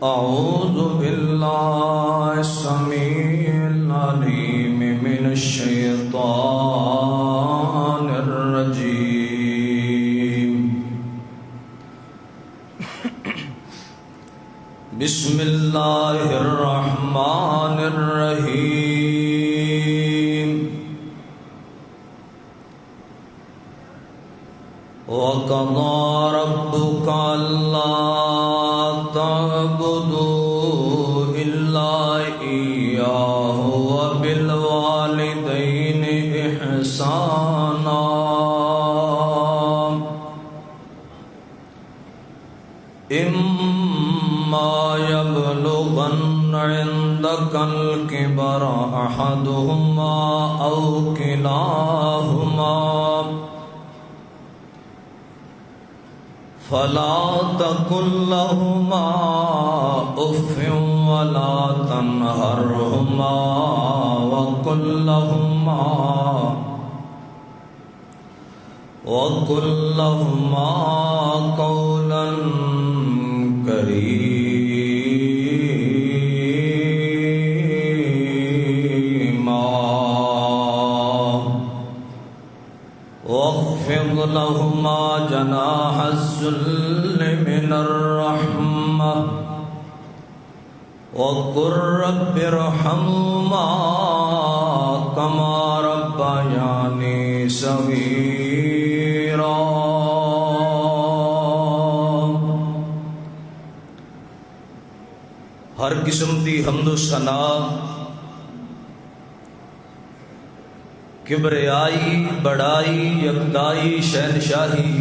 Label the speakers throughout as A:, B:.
A: أعوذ بالله السميع العليم من الشيطان الرجيم. بسم الله الرحمن الرحيم. وقضى ربك ألا تعبدوا إلا إياه وبالوالدين إحسانا. إما يبلغن عندك الكبر أحدهما أو كلاهما فلا تقل لهما أف ولا تنهرهما وقل لهما قولا كريما واخفض لهما جناح الذل من الرحمة وقل رب ارحمهما كما ربياني صغيرا. ہر قسم دی حمد و ثنا، کبریائی، بڑائی، یکتائی، شہنشاہی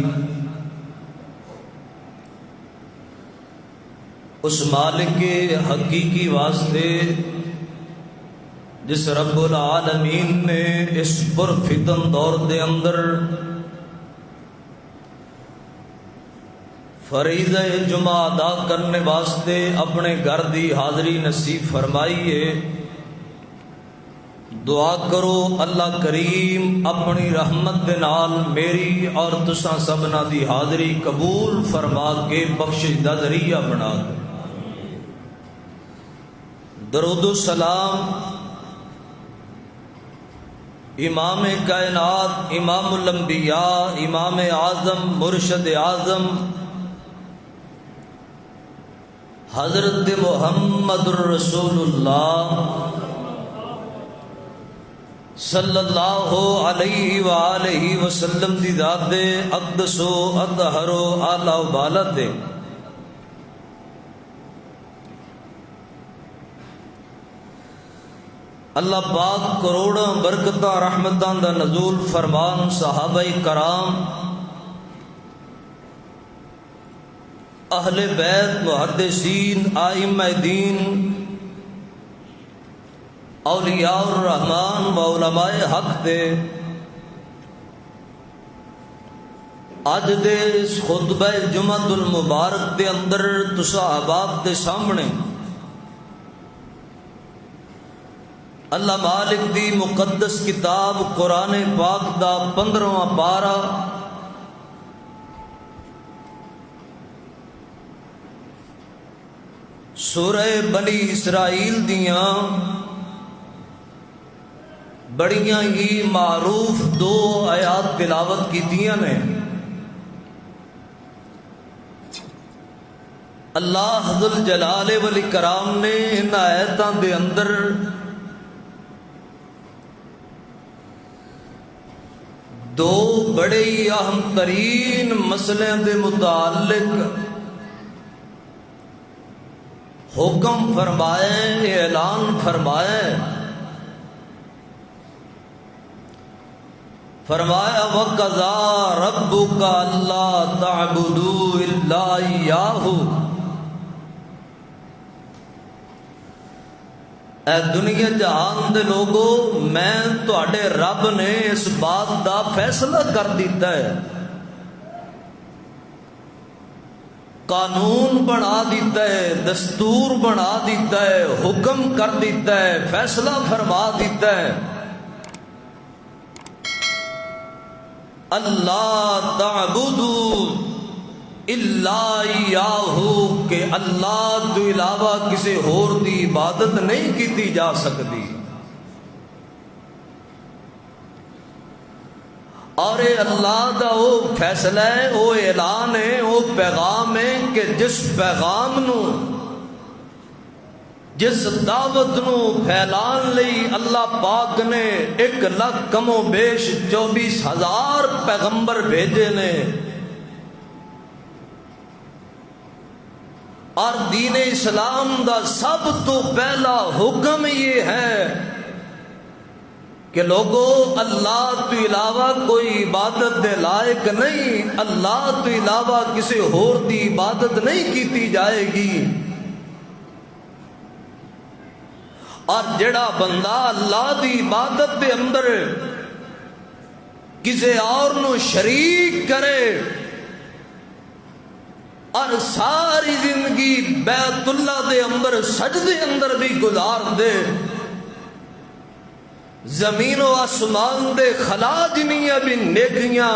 A: اس مالک کے حقیقی واسطے جس رب العالمین نے اس پرفتن دور دے اندر فریضہ جمعہ ادا کرنے واسطے اپنے گھر دی حاضری نصیب فرمائی ہے. دعا کرو اللہ کریم اپنی رحمت دے نال میری اور تساں سبنا دی حاضری قبول فرما کے بخشش دا ذریعہ بنا دے. درود و سلام امام کائنات، امام الانبیاء، امام اعظم، مرشد اعظم حضرت محمد الرسول اللہ صلی اللہ علیہ وآلہ وسلم دی ذات اقدس و اطہر و اعلی و بالا تے. اللہ پاک کروڑاں برکتاں رحمتاں دا نزول فرمان صحابہ کرام، اہل بیت، محدثین، ائمہ دین، اولیاء الرحمن و علماء حق دے اج دے اس خطبہ جمعہ المبارک دے اندر تساں احباب دے سامنے اللہ مالک دی مقدس کتاب قرآن پاک دا 15واں پارہ سورہ بنی اسرائیل دیاں بڑیاں ہی معروف 2 آیات تلاوت کیتیاں نے. اللہ ذل جلال والاکرام نے ان آیاتاں دے اندر دو بڑے ہی اہم ترین مسئلے دے متعلق حکم فرمائے، اعلان فرمائے. فرمایا وَقَضَى رَبُّكَ أَلَّا تَعْبُدُوا إِلَّا إِيَّاهُ. اے دنیا جہان دے لوگو، میں تواڈے رب نے اس بات دا فیصلہ کر دیتا ہے، قانون بنا دیتا ہے، دستور بنا دیتا ہے، حکم کر دیتا ہے، فیصلہ فرما دیتا ہے. اللہ تعبدوا الا یاہو کہ اللہ تو علاوہ کسی ہور دی عبادت نہیں کیتی جا سکتی. اور اللہ دا وہ فیصلہ ہے، وہ اعلان ہے، وہ پیغام ہے کہ جس پیغام نو، جس دعوت نو پھیلان لئی اللہ پاک نے 1,00,000 کم و بیش 24,000 پیغمبر بھیجے نے، اور دین اسلام دا سب تو پہلا حکم یہ ہے کہ لوگوں اللہ تو علاوہ کوئی عبادت دے لائق نہیں، اللہ تو علاوہ کسی ہور دی عبادت نہیں کیتی جائے گی. اور جڑا بندہ اللہ دی عبادت دے اندر کسی اور نو شریک کرے اور ساری زندگی بیت اللہ دے اندر سجدے اندر بھی گزار دے، زمین و آسمان دے خلا جنیاں بھی نیکیاں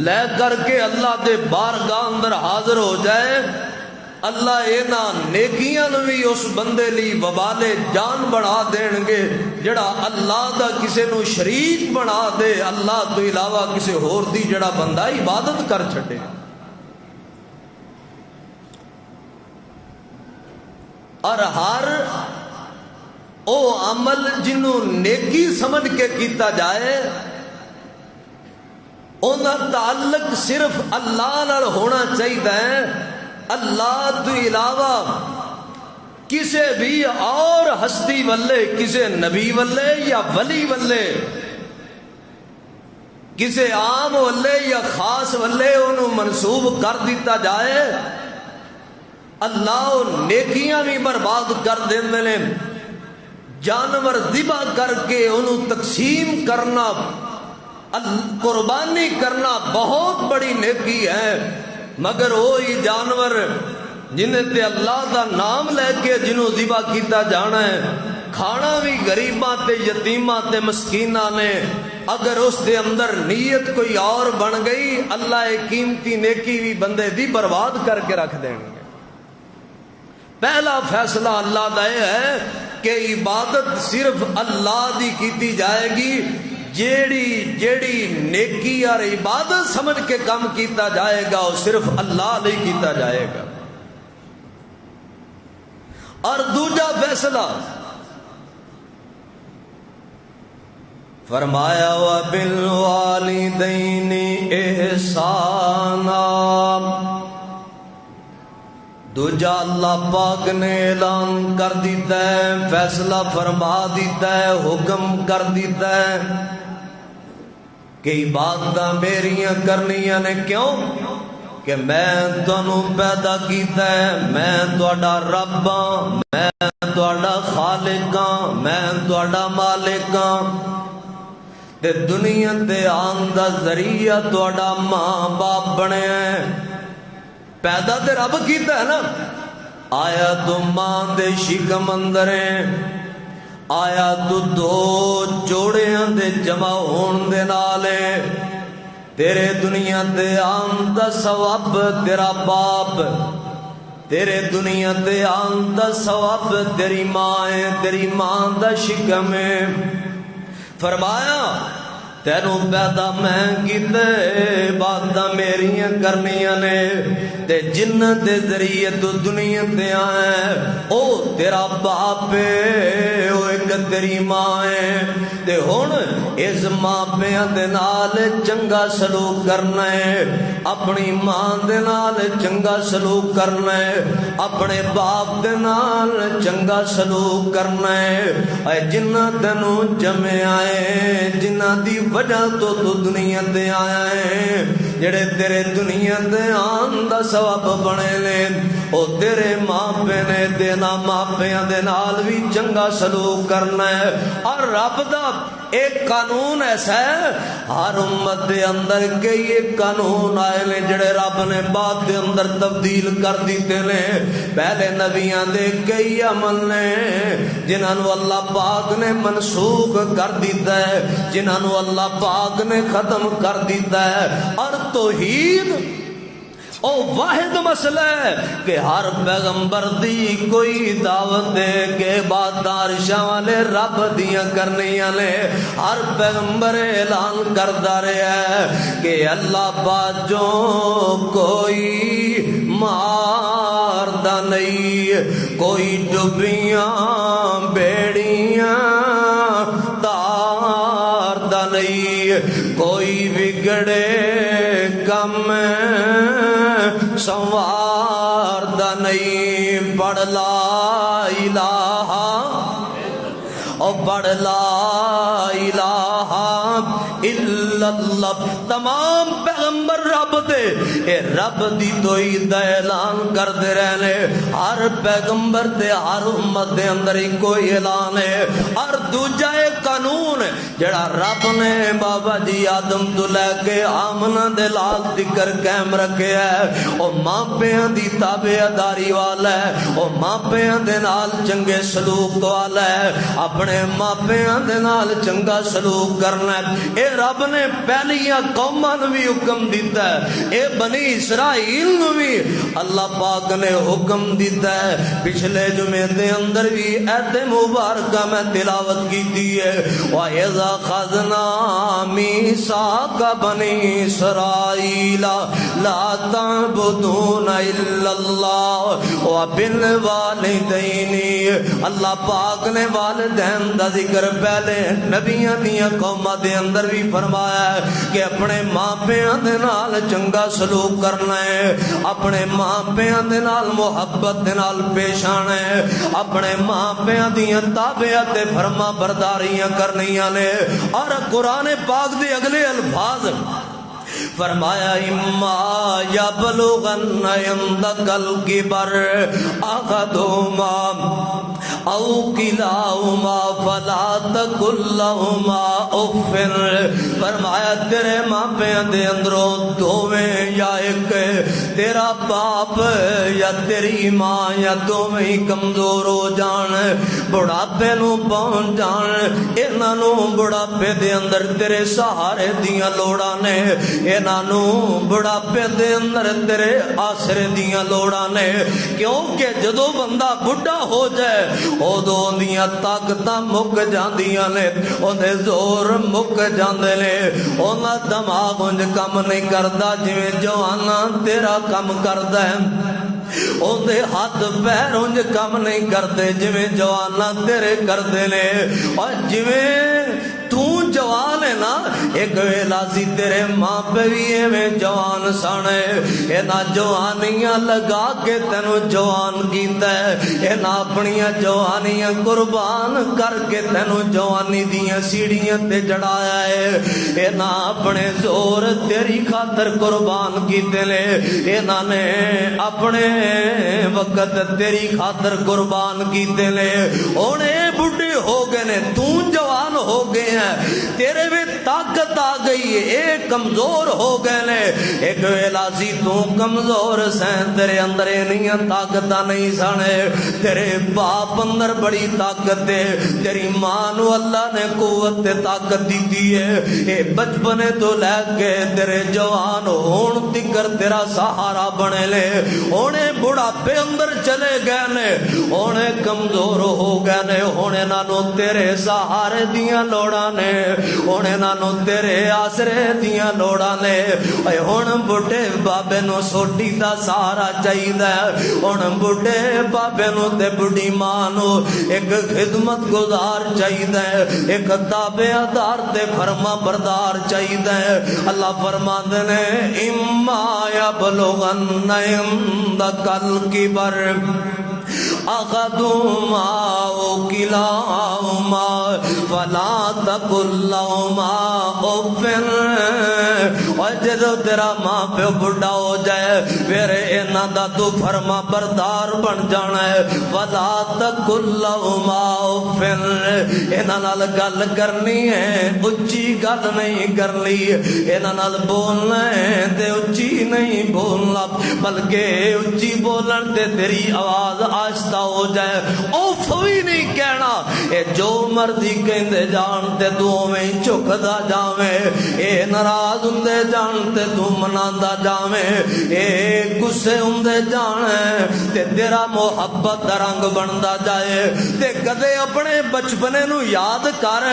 A: لے کر کے اللہ دے بارگاہ اندر حاضر ہو جائے، اللہ اینا نیکیاں بھی اس بندے لی وبال جان بنا دین گے جڑا اللہ دا کسے نو شریک بنا دے، اللہ تو علاوہ کسے ہور دی جڑا بندہ عبادت کر چھڑے. اور ہر او عمل جنوں نیکی سمجھ کے کیتا جائے انہاں تعلق صرف اللہ نال ہونا چاہیے، اللہ تو علاوہ کسے بھی اور ہستی والے، کسے نبی والے یا ولی والے، کسے عام والے یا خاص والے انہوں منسوب کر دیتا جائے، اللہ نیکیاں بھی برباد کر دیندے نے. جانور ذبح کر کے انہوں تقسیم کرنا، قربانی کرنا بہت بڑی نیکی ہے، مگر وہی جانور جنہیں تے اللہ دا نام لے کے جنہوں ذبح کیتا جانا ہے، کھانا بھی غریباں تے یتیماں تے مسکیناں نے، اگر اس دے اندر نیت کوئی اور بن گئی اللہ ایک قیمتی نیکی بھی بندے دی برباد کر کے رکھ دیں گے. پہلا فیصلہ اللہ دا ہے کہ عبادت صرف اللہ دی کیتی جائے گی، جیڑی نیکی اور عبادت سمجھ کے کام کیتا جائے گا وہ صرف اللہ لئی کیتا جائے گا. اور دوجا فیصلہ فرمایا وَبِالْوَالِدَيْنِ إِحْسَانًا. دوجا اللہ پاک نے اعلان کر دیتا ہے، فیصلہ فرما دیتا ہے، حکم کر دیتا ہے کہ عبادتاں میریاں کرنیاں نے. کیوں کہ میں تانوں پیدا کیتا ہے، میں تہاڈا رب ہاں، میں تہاڈا خالق ہاں، میں تہاڈا مالک ہاں، تے دنیا تے آن دا ذریعہ تہاڈا ماں باپ بنے ہیں. پیدا تے رب کیتا ہے نا، آیا تو ماں دے شکم اندر ہے، آیا تو دو جوڑیاں دے جمع ہون دے نالے، تیرے دنیا تے آن دا ثواب تیرا باپ، تیرے دنیا تے آن دا ثواب تیری ماں ہے، تیری ماں دا شکم ہے. فرمایا تینوں پیدا میں کیتے عبادتاں میریاں کرنیاں نے، تے جن دے ذریعے تو دنیا تے آئے او تیرا باپ ہے، او ایک تیری ماں ہے. تے ہن اس ماں پیاں دے نال چنگا سلوک کرنا ہے، اپنی ماں دے نال چنگا سلوک کرنا ہے، اپنے باپ دے نال چنگا سلوک کرنا ہے. اے جنہ تینوں جمے آئے، جنہ دی وجہ تو دنیا تے آیا ہے، جڑے تیرے دنیا تے آن دا ثواب بنے نے، او تیرے ماں پے نے دینا، ماں پیاں دے نال بھی چنگا سلوک کرنا ہے. اور رب دا ایک قانون ایسا ہے، ہر امت دے اندر کئی ایک قانون آئے نے جڑے رب نے بعد دے اندر تبدیل کر دیتے نے. پہلے نبیاں دے کئی عمل نے جنہاں نو اللہ پاک نے منسوخ کر دیتا ہے، جنہاں نو اللہ پاک نے ختم کر دیتا ہے. اور توحید او واحد مسئلہ ہے کہ ہر پیغمبر دی کوئی دعوت دے کے بعد عرشاں والے رب دیاں کرنیاں نے. ہر پیغمبر اعلان کردا رہا ہے کہ اللہ باجوں کوئی ماردا نہیں, کوئی ڈبیاں بیڑیاں تاردا نہیں, کوئی بگڑے کم سنواردا نہیں. پڑھ لا الہ او پڑھ لا الہ الا اللہ. تمام پیغمبر رب دے اے رب دی توحید دا اعلان کردے رہنے. ہر پیغمبر تے ہر امت دے اندر کوئی اعلان ہے. ہر دوجا قانون جڑا رب نے بابا جی آدم تو لے کے آمنہ دے لال تکر قائم رکھے ہے, او ماں پیاں دی تابعداری والا ہے, او ماں پیاں دے نال چنگے سلوک والا ہے, اپنے ماں پیاں دے نال چنگا سلوک کرنا ہے. اے رب نے پہلیاں قوماں نوں بھی حکم دیتا ہے, اے بنی اسرائیل نوں بھی اللہ پاک نے حکم دیتا ہے. پچھلے جمعے دے اندر بھی ایت مبارکہ میں تلاوت کی ہے, وَإِذَا خَذْنَا مِيثَاقَ بَنِي إِسْرَائِيلَ لَا تَعْبُدُونَ إِلَّا اللَّهَ وَبِالْوَالِدَيْنِ. اللہ پاک نے والدین دا ذکر پہلے نبیاں دیاں قوماں دے اندر بھی فرمایا ہے کہ اپنے ماں پیاں دے نال چنگا سلوک کرنا ہے, اپنے ماں پیاں دے نال محبت دے نال پیش آنا ہے, اپنے ماں پیاں دیاں تابعت فرما برداریاں کرنیاں نے. اور قرآن پاک دے اگلے الفاظ فرمایا اما یبلغن عندک الکبر احدہما او کلاہما فلا تقل لہما اف. فرمایا تیرے ماں پیاں دے اندروں دوویں یا ایک, تیرا باپ یا تیری ماں یا دوویں کمزور ہو جان, بڑھاپے نو پہنچ جان, انہاں نو بڑھاپے دے اندر تیرے سہارے دیاں لوڑاں نے, انہاں نو بڑھاپے دے اندر تیرے آسرے دیاں لوڑاں نے. کیونکہ جدو بندہ بڑھا ہو جائے ادو اندیاں طاقتاں مک جاندیاں نے, اندے زور مک جاندے نے, انہاں دماغ انج کم نہیں کردا جویں جوانا تیرا کم کردا ہے, اندے ہاتھ پیر انج کم نہیں کرتے جویں جوانا تیرے کردے نے. اور جویں تو جوان ہے نا, ایک ویلا سی تیرے ماں پہ بھی ایویں جوان سانے, اینا جوانیاں لگا کے تینو جوان کیتا ہے, اینا اپنیاں جوانیاں قربان کر کے تینو جوانی دیاں سیڑھیاں تے جڑایا ہے, اینا اپنے زور تیری خاطر قربان کیتے لے, اینا نے اپنے وقت تیری خاطر قربان کیتے لے. اونے بڑھے ہو گئے نے, تو جوان ہو گئے ہیں, تیرے میں طاقت آ گئی ہے, اے کمزور ہو گئے نے. ایک ویلا سی تو کمزور سین, تیرے اندر نہیں طاقت نہیں سنے, تیرے باپ اندر بڑی طاقت ہے, تیری ماں نو اللہ نے قوت طاقت دی ہے. اے بچپنے تو لے کے تیرے جوان ہون تکر تیرا سہارا بنے لے, اونے بڑھاپے اندر چلے گئے نے, اونے کمزور ہو گئے نے, اونے نانو تیرے سہارے دیاں لوڑاں نے, اونے نانو تیرے آسرے دیاں لوڑاں نے. اے ہن بڑھے بابے نو سوٹی دا سہارا چاہیدا ہے, ہن بڑھے بابے نو تے بڑھی ماں نو ایک خدمت گزار چاہیدا ہے, ایک تابعدار تے فرما بردار چاہیدا ہے. اللہ فرماندے نے اما یبلغن عندک الکبر احدہما او کلاہما فلا تقل لہما اف. اور جدو تیرا ماں پہ بڑھا ہو جائے پھر انہاں دا تو فرما بردار بن جانا ہے. فلا تقل لہما اف, انہاں نال گل کرنی ہے اچھی گل نہیں کرنی, انہاں نال بولنا ہے تے اچھی نہیں بولنا, بلکہ اچھی بولن تے تیری آواز آہستہ ہو جائے, اوف بھی نہیں کہنا. اے جو مرضی کہندے جان تے تو اوویں جھکدا جاویں، اے ناراض ہوندے جان تے تو مناندا جاویں، اے غصے ہوندے جان تے تیرا محبت دا رنگ بندا جائے۔ تے کدے اپنے بچپنے نو یاد کر،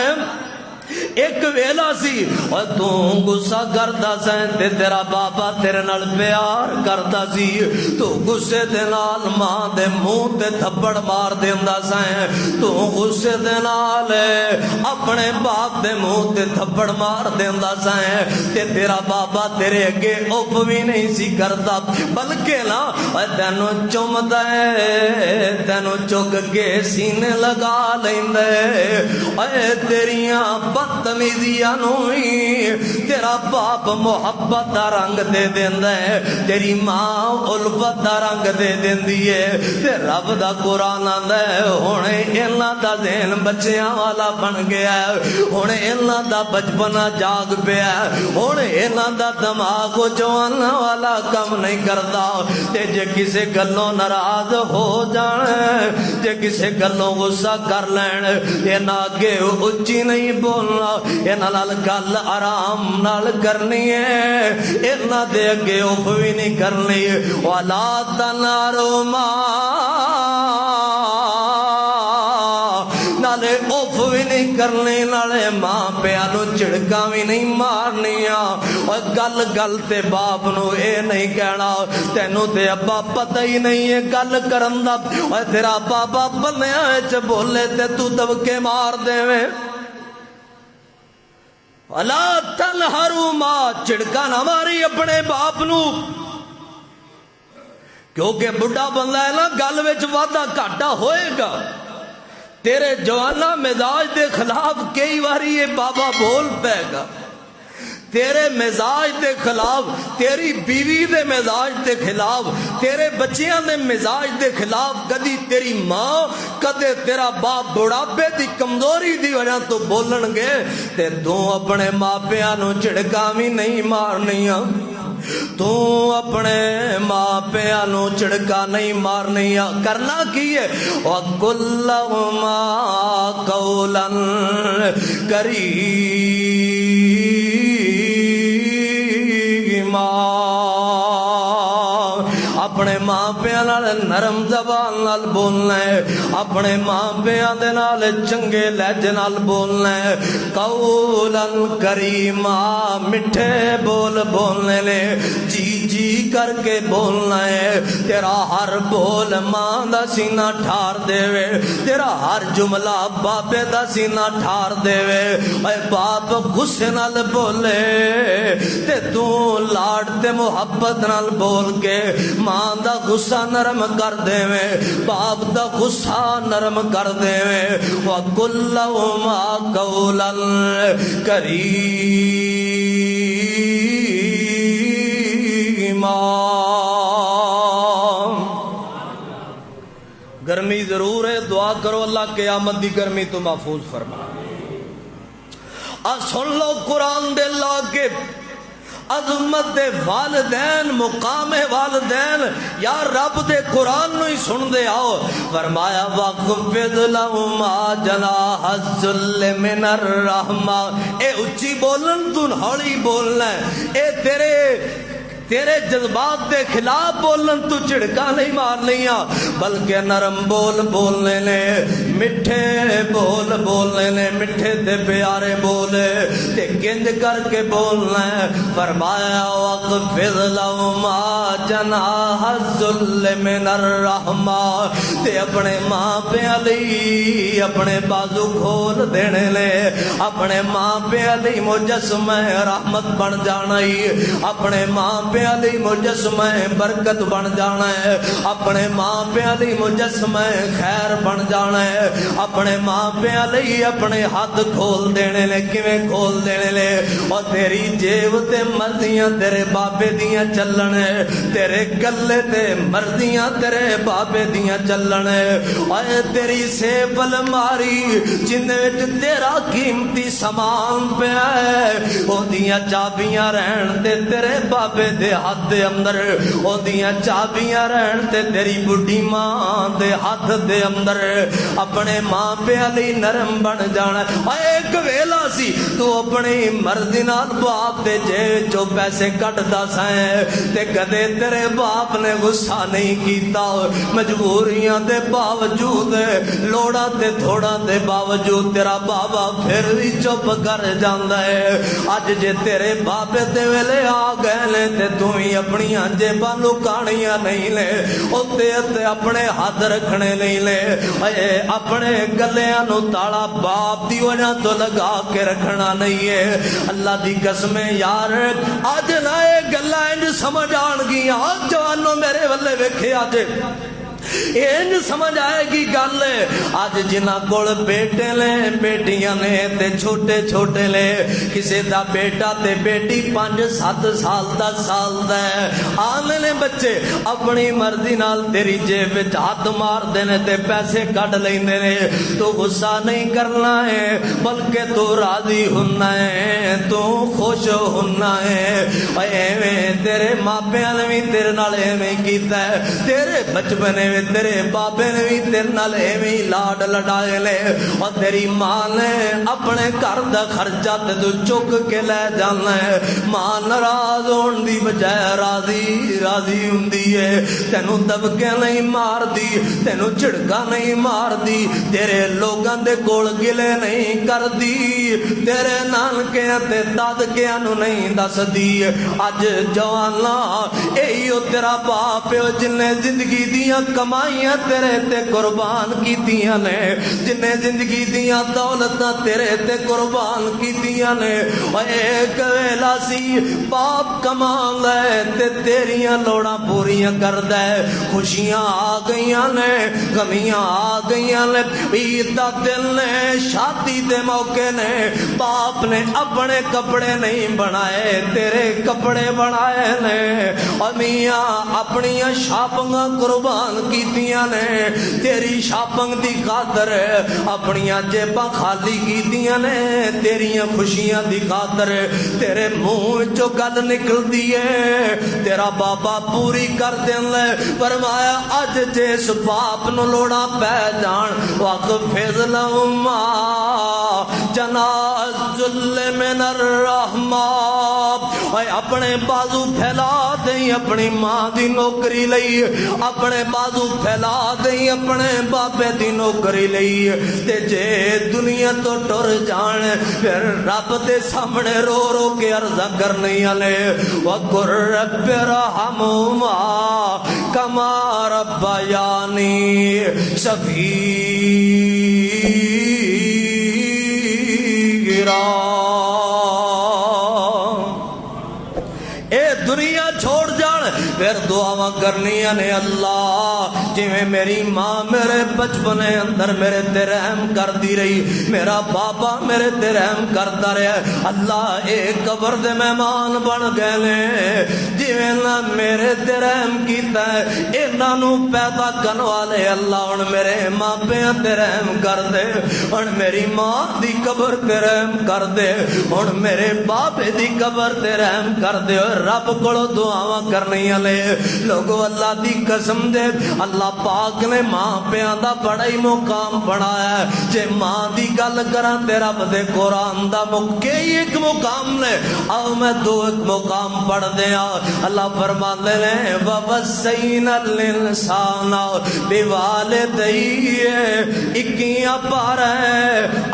A: ایک ویلا سی اور تو غصہ کردا سیں تے تیرا بابا تیرے نال پیار کردا سی، تو غصے دے نال ماں دے منہ تے تھپڑ مار دیندا سیں، تو غصے دے نال اپنے باپ دے منہ تے تھپڑ مار دیندا سیں، تے تیرا بابا تیرے اگے اف بھی نہیں سی کردا، بلکہ نا تینوں چومدا ہے، تینوں چک کے سینے لگا لیندا ہے۔ اے تیریاں بدتمیزیاں نو تیرا باپ محبت دا رنگ دے دیندا ہے، تیری ماں الفت دا رنگ دے دیندی ہے۔ تے رب دا قرآن آندا ہے ہن انہاں دا ذہن بچیاں والا بن گیا ہے، ہن انہاں دا بچپنا جاگ پیا ہے، ہن انہاں دا دماغ جواناں والا کم نہیں کردا۔ تے جے کسے گلوں ناراض ہو جان، جے کسے گلوں غصہ کر لین، انہاں اگے اچھی نہیں بولنا، انہاں نال گل آرام نال کرنی ہے، انہاں دے اگے اف بھی نہیں کرنی۔ وَلَا تَنْهَرْهُمَا، نالے اف بھی نہیں کرنی، نالے ماں پیاں نو جھڑکاں بھی نہیں مارنیاں۔ اور گل گل تے باپ نو اے نہیں کہنا تینوں تے ابا پتہ ہی نہیں ہے گل کرن دا، اور تیرا بابا بنیا وچ بولے تے تو دبکے مار دیویں۔ الا تنہرہما، جھڑکا نہ ماری اپنے باپ نو، کیونکہ بڑھا بندہ ہے نا، گل وچ وعدہ گھاٹا ہوئے گا۔ تیرے جوانا مزاج دے خلاف کئی باری یہ بابا بول پے گا، تیرے مزاج دے خلاف، تیری بیوی دے مزاج دے خلاف، تیرے بچیاں دے مزاج دے خلاف، کدی تیری ماں کدے تیرا باپ بڑھاپے دی کمزوری دی وجہ تو بولن گے، تے تو اپنے ماں پیاں نو جھڑکاں بھی نہیں مارنیاں، تو اپنے ماں پیاں نو جھڑکا نہیں مارنیاں۔ کرنا کی ہے؟ وَقُلْ لَهُمَا قَوْلًا کَرِيمًا، اپنے ماں پیاں نال نرم زبان نال بولنا ہے، اپنے ماں پیاں دے نال چنگے لہجے نال بولنا ہے۔ قولا کریما، مٹھے بول بولنے لے، جی جی کر کے بولنا ہے۔ تیرا ہر بول ماں دا سینہ ٹھار دے وے، تیرا ہر جملہ بابے دا سینہ ٹھار دے وے۔ اے باپ غصے نال بولے تے تو لاڈ تے محبت نال بول کے ماں دا غصہ نرم کر دے وے، باپ دا غصہ نرم کر دے وے۔ وَقُلْ لَهُمَا قَوْلًا کَرِيمًا۔ گرمی ضرور ہے، دعا کرو اللہ قیامت دی گرمی تو محفوظ فرما۔ سن لو قرآن دے اللہ کے عظمت دے والدین، مقام والدین، یا رب دے قرآن نو ہی سن دے آؤ۔ فرمایا وَخْفِضْ لَهُمَا جَنَاحَ الذُّلِّ مِنَ الرَّحْمَةِ، اے اچھی بولن تو ہੌਲੀ بولنا ہے، اے تیرے جذبات دے خلاف بولن تو جھڑکا نہیں مار لیاں، بلکہ نرم بول بولنے نے، مٹھے بول بولنے نے، مٹھے تے پیارے بولے تے کنج کر کے بولنا ہے۔ فرمایا وَاخْفِضْ لَهُمَا جَنَاحَ الذُّلِّ مِنَ الرَّحْمَةِ، تے اپنے ماں پیاں لئی اپنے بازو کھول دینے لے، اپنے ماں پیاں لئی مجسمہ رحمت بن جانا ہی، اپنے ماں پیاں لئی مجسمہ برکت بن جانا ہے، اپنے ماں پیاں لئی مجسمہ خیر بن جانا ہے، اپنے ماں پیاں لئی اپنے ہاتھ کھول دینے نے۔ کیویں کھول دینے لے اور تیری جیب تے مرضیاں تیرے بابے دیاں چلن تیرے گلے تے مرضیاں تیرے بابے دیاں چلن اے تیری سیف الماری جن وچ تیرا قیمتی سامان پیا ہے اودیاں چابیاں رہن تے تیرے بابے دے ہاتھ دے اندر اودیاں چابیاں رہن تے تیری بڈھی ماں دے ہاتھ دے اندر اپنے ماں پیاں لئی نرم بن جانا اے ایک ویلا سی تو اپنی مرضی نال باپ دے جیب چوں پیسے کٹدا سائیں تے کدے تیرے باپ نے غصہ نہیں کیتا مجبوریاں دے باوجود لوڑا تے تھوڑا دے باوجود تیرا بابا پھر بھی چپ کر جاندا ہے اج جے تیرے بابے دے ویلے آ گئے نے تے تو ہی اپنی جیباں لکانیاں نہیں لے اوتے تے اپنے ہاتھ رکھنے نہیں لے اے اپنے گلیاں نو تالا باپ دی وجہ تو لگا کے رکھنا نہیں ہے اللہ دی قسم یار اج نہ اے گلاں انج سمجھ آن گیاں جوانو میرے ولے ویکھے اج انج سمجھ آئے گی گل اج جنہاں کول بیٹے لے بیٹیاں نے تے چھوٹے چھوٹے لے کسے دا بیٹا تے بیٹی 5-7 سال 10 سال دا آنے لے بچے اپنی مرضی نال تیری جیب وچ ہاتھ مار دینے تے پیسے کڈ لیندے نے تو غصہ نہیں کرنا ہے بلکہ تو راضی ہونا ہے تو خوش ہونا ہے ایویں تیرے ماپیاں نے بھی تیرے نال ایویں کیتا ہے تیرے بچپنے تیرے بابے نے بھی تیرے نال ایویں لاڈ لڈائے لے اور تیری ماں نے اپنے گھر دا خرچہ تے تو چک کے لے جانا ہے ماں ناراض ہون دی بجائے راضی راضی ہوندی ہے تینوں دبکے نہیں مار دی تینوں جھڑکا نہیں مار دی تیرے لوگاں دے کول گلے نہیں کر دی تیرے نانکیاں تے دادکیاں نو نہیں دس دی اج جوانا ایو تیرا باپ جن نے زندگی دیاں کمائیاں تیرے تے قربان کیتیاں نے جن نے زندگی دیاں دولتاں تیرے تے قربان کیتیاں نے ایک ویلا سی باپ کمان لے تے تیریاں لوڑاں پوریاں کردا ہے خوشیاں آ گئیاں نے غمیاں آ گئیاں نے عید دا دن نے شادی دے موقع نے باپ نے اپنے کپڑے نہیں بنائے تیرے کپڑے بنائے نے امیاں اپنی شاپنگاں قربان کیتیاں نے تیری شاپنگ دی خاطر اپنی جیباں خالی کیتیاں نے تیریاں خوشیاں دی خاطر تیرے منہ چوں گل نکلدی ہے تیرا بابا پوری کر دیندا فرمایا اج جس باپ نو لوڑا پے جان واغفر لہما جناح ذل من الرحمہ اپنے بازو پھیلا دیں اپنی ماں دی نوکری لئی اپنے بازو پھیلا دیں اپنے بابے دی نوکری لئی تے جے دنیا تو ٹر جان پھر رب دے سامنے رو رو کے عرضہ کرنی والے وقر رب ارحمہما کما ربیانی صغیرا اے دنیا چھوڑ جان پھر دعاواں کرنیاں نے اللہ جویں میری ماں میرے بچپنے اندر میرے تے رحم کر دی رہی میرا بابا میرے تے رحم کرتا رہا اللہ اے قبر دے مہمان بن گئے نے جویں نہ میرے تے رحم کیتا ہے انہاں نو پیدا کرن والے اللہ ہن میرے ماں پیاں تے رحم کر دے ہن میری ماں دی قبر تے رحم کر دے ہن میرے بابے دی قبر تے رحم کر دے رب کولو دعاواں کرنیاں لے لوگو اللہ دی قسم دے اللہ پاک نے ماں پیاں دا بڑا ہی مقام بنایا ہے جے ماں دی گل کراں تے رب دے قرآن دا کئی ایک مقام نے آؤ میں دو ایک مقام پڑھ دیا اللہ فرماتے ہیں وَوَصَّيْنَا الْإِنسَانَ بِوَالِدَيْهِ 21 پارہ ہے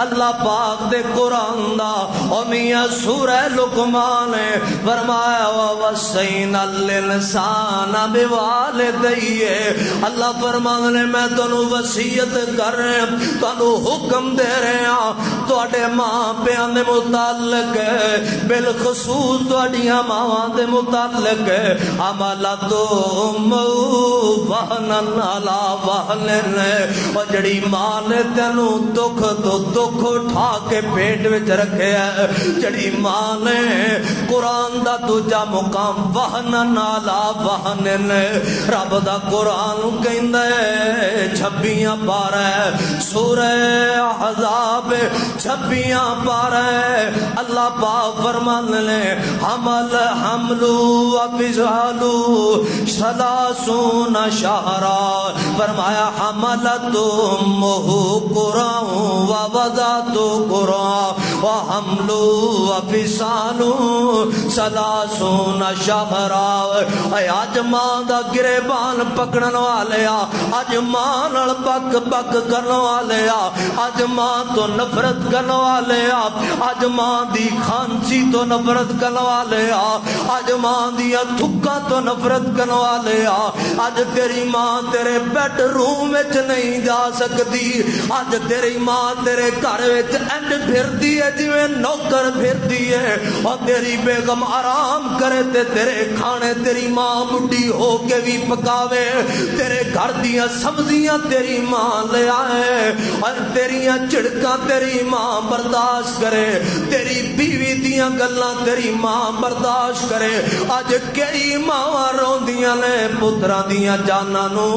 A: اللہ پاک دے قرآن دا اور میاں سورہ لقمان فرمایا وَوَصَّيْنَا الْإِنسَانَ احسان بوالدیہ اللہ فرماندے نے میں تانوں وصیت کر رہا تانوں حکم دے رہا تواڈے ماں پیاں دے متعلق بالخصوص تواڈیاں ماواں دے متعلق حملتہم وہنن علی وہن اور جڑی ماں نے تینوں دکھ تو دکھ اٹھا کے پیٹ وچ رکھیا جڑی ماں نے قرآن دا دوجا مقام وہنن علی وہن رب دا قرآن کہندا ہے 26 پارہ سورہ احزاب 26 پارہ اللہ پاک فرماندے نے حملو وفصالو 30 شہرا فرمایا حملت امہ قرآن ووضعت قرآن وحملو وفصالو 30 شہرا اے اج ماں دا گریبان پکڑن والے اج ماں نال بک بک کرن والے اج ماں تو نفرت کرن والے اج ماں دی کھانسی تو نفرت کرن والے اج ماں دی تھکاں تو نفرت کرن والے اج تیری ماں تیرے بیڈ روم وچ نہیں جا سکتی اج تیری ماں تیرے گھر وچ انج پھردی ہے جویں نوکر پھردی ہے اور تیری بیگم آرام کرے تے تیرے کھانے تیری ماں بڈھی ہو کے بھی پکاوے تیرے گھر دیاں سبزیاں تیری ماں لے آئے اور تیریاں چڑکاں تیری ماں برداشت کرے تیری بیوی دیاں گلاں تیری ماں برداشت کرے اج کئی ماواں روندیاں نے پتراں دیاں جاناں نو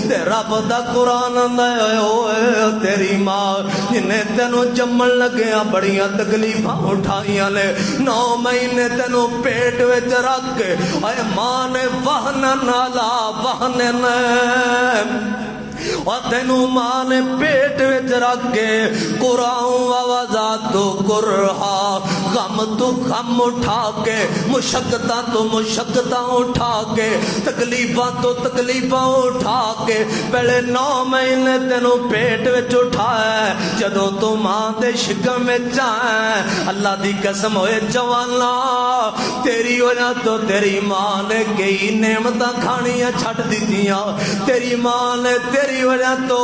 A: تے رب دا قرآن آندا اوئے تیری ماں جنے تینوں جمن لگیاں بڑیاں تکلیفاں اٹھائیاں نے 9 مہینے تینوں پیٹ وچ رکھ کے اے ماں نے وہنن علی وہن اور تینوں ماں نے پیٹ وچ رکھ کے قرآن ووضعت قرآن غم تو غم اٹھا کے مشقتاں تو مشقتاں اٹھا کے تکلیفاں تو تکلیفاں اٹھا کے پہلے 9 مہینے تینوں پیٹ وچ اٹھایا جدوں تو ماں دے شکم وچ آیا اللہ دی قسم ہوئے جوانا تیری وجہ تو تیری ماں نے کئی نعمتاں کھانیاں چھڈ دتیاں تیری ماں نے تیری وجہ تو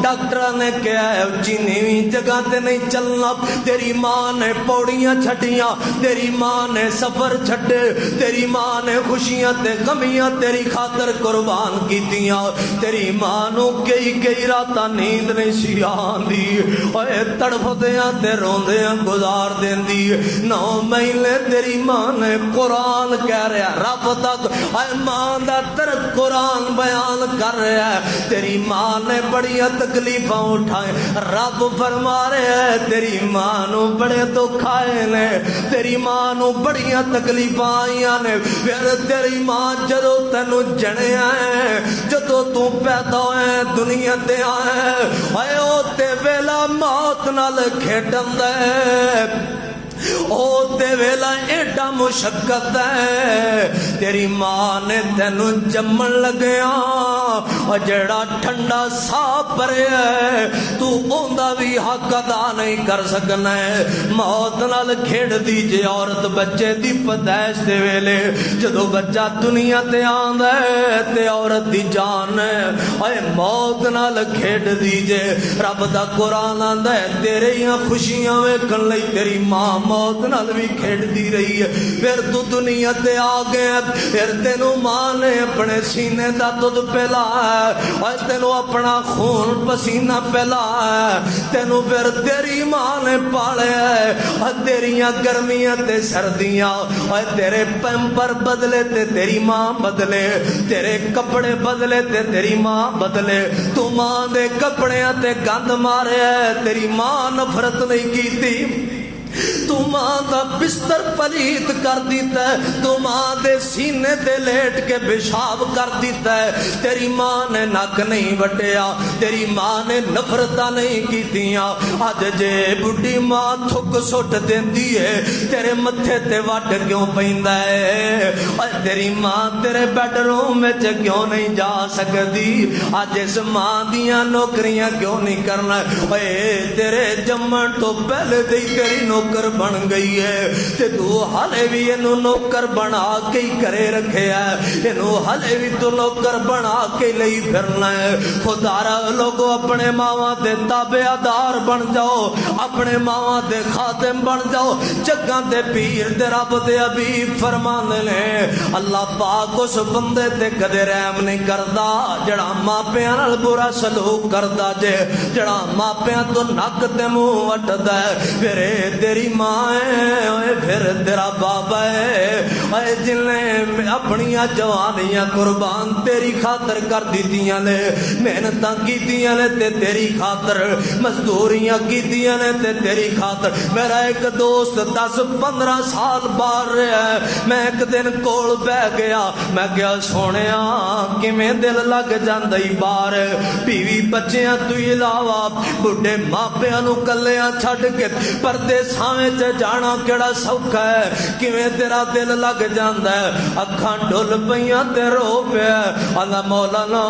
A: ڈاکٹر نے کہا ہے اچھی نیویں جگہ تے نہیں چلنا تیری ماں نے پوڑیاں چھڈیاں تیری ماں نے سفر چھڈے تیری ماں نے خوشیاں تے غمیاں تیری خاطر قربان کیتیاں تیری ماں نو کئی راتاں نیند نہیں سی آندی اوے تڑفدیاں تے روندیاں گزار دیندی 9 مہینے تیری ماں نے قرآن کہہ رہا رب تک اے ماں دا تر قرآن بیان کر رہا ہے تیری ماں نے بڑی تکلیفاں اٹھائے رب فرما رہے ہے تیری ماں نو بڑے دکھ آئے نے تیری ماں نو بڑی تکلیفاں آئیاں نے پھر تیری ماں جدو تینو جنیا ہے جدو تو پیدا ہوئے دنیا تے آئے اے او تے ویلا موت نال کھیڈن دے او تے ویلا ایڈا مشقت ہے تیری ماں نے تینوں جمن لگیا اور جڑا ٹھنڈا سا پرے ہے تو اوندا بھی حق ادا نہیں کر سکنا ہے موت نال کھیڑ دی جے عورت بچے دی پیدائش دے ویلے جدو بچہ دنیا تے آندا ہے تے عورت دی جان ہے اے موت نال کھیڑ دی جے رب دا قرآن آندا ہے تیریاں خوشیاں ویکھن لئی تیری ماں موت نال بھی کھیڑ دی رہی ہے پھر تو دنیا تے آ گئے پھر تینوں ماں نے اپنے سینے دا دودھ پلایا اور تینوں اپنا خون پسینہ پلایا تینوں پھر تیری ماں نے پالیا اور تیریاں گرمیاں تے سردیاں اور تیرے پیمپر بدلے تے تیری ماں بدلے تیرے کپڑے بدلے تے تیری ماں بدلے تو ماں دے کپڑیاں تے گند مارے تیری ماں نفرت نہیں کیتی تو ماں دا بستر پلیت کر دیتا ہے تو ماں دے سینے تے لیٹ کے پیشاب کر دیتا ہے تیری ماں نے نک نہیں وٹیا تیری ماں نے نفرتاں نہیں کیتیاں اج جے بڈھی ماں تھک سٹ دیندی ہے تیرے متھے تے وٹ کیوں پیندا ہے اور تیری ماں تیرے بیڈ روم وچ کیوں نہیں جا سکدی اج اس ماں دیاں نوکریاں کیوں نہیں کرنا اے تیرے جمن تو پہلے دی تیری نوکر بن گئی ہے تے تو ہلے بھی اینو نوکر بنا کے ہی کرے رکھے ہے، اینو ہلے بھی تو نوکر بنا کے لئی پھرنا ہے۔ خدا را لوگو اپنے ماواں دے تابع دار بن جاؤ، اپنے ماواں دے خادم بن جاؤ۔ جگاں تے پیر تے رب دے حبیب فرماندے نے اللہ پاک اس بندے تے کدے رحم نہیں کردا جڑا ماپیاں نال برا سلوک کردا جے، جڑا ماپیاں تو نک تے منہ وٹدا ہے۔ پھر تیری ماں ہے اوے پھر تیرا بابا ہے، اے جن نے اپنی جوانیاں قربان تیری خاطر کر دیتیاں نے، محنتاں کیتیاں نے تے تیری خاطر، مزدوریاں کیتیاں نے تے تیری خاطر۔ میرا ایک دوست 10-15 سال باہر رہا ہے، میں ایک دن کول بہ گیا، میں کیا سونیا کیویں دل لگ جاندی باہر، بیوی بچیاں تو علاوہ بڈھے ماپیاں نو کلیاں چھڈ کے پردیساں تے جانا کیڑا سوکھا ہے، کیویں تیرا دل لگ جاندا ہے۔ اکھاں ڈل پیاں تے رو پیا، اللہ مولانا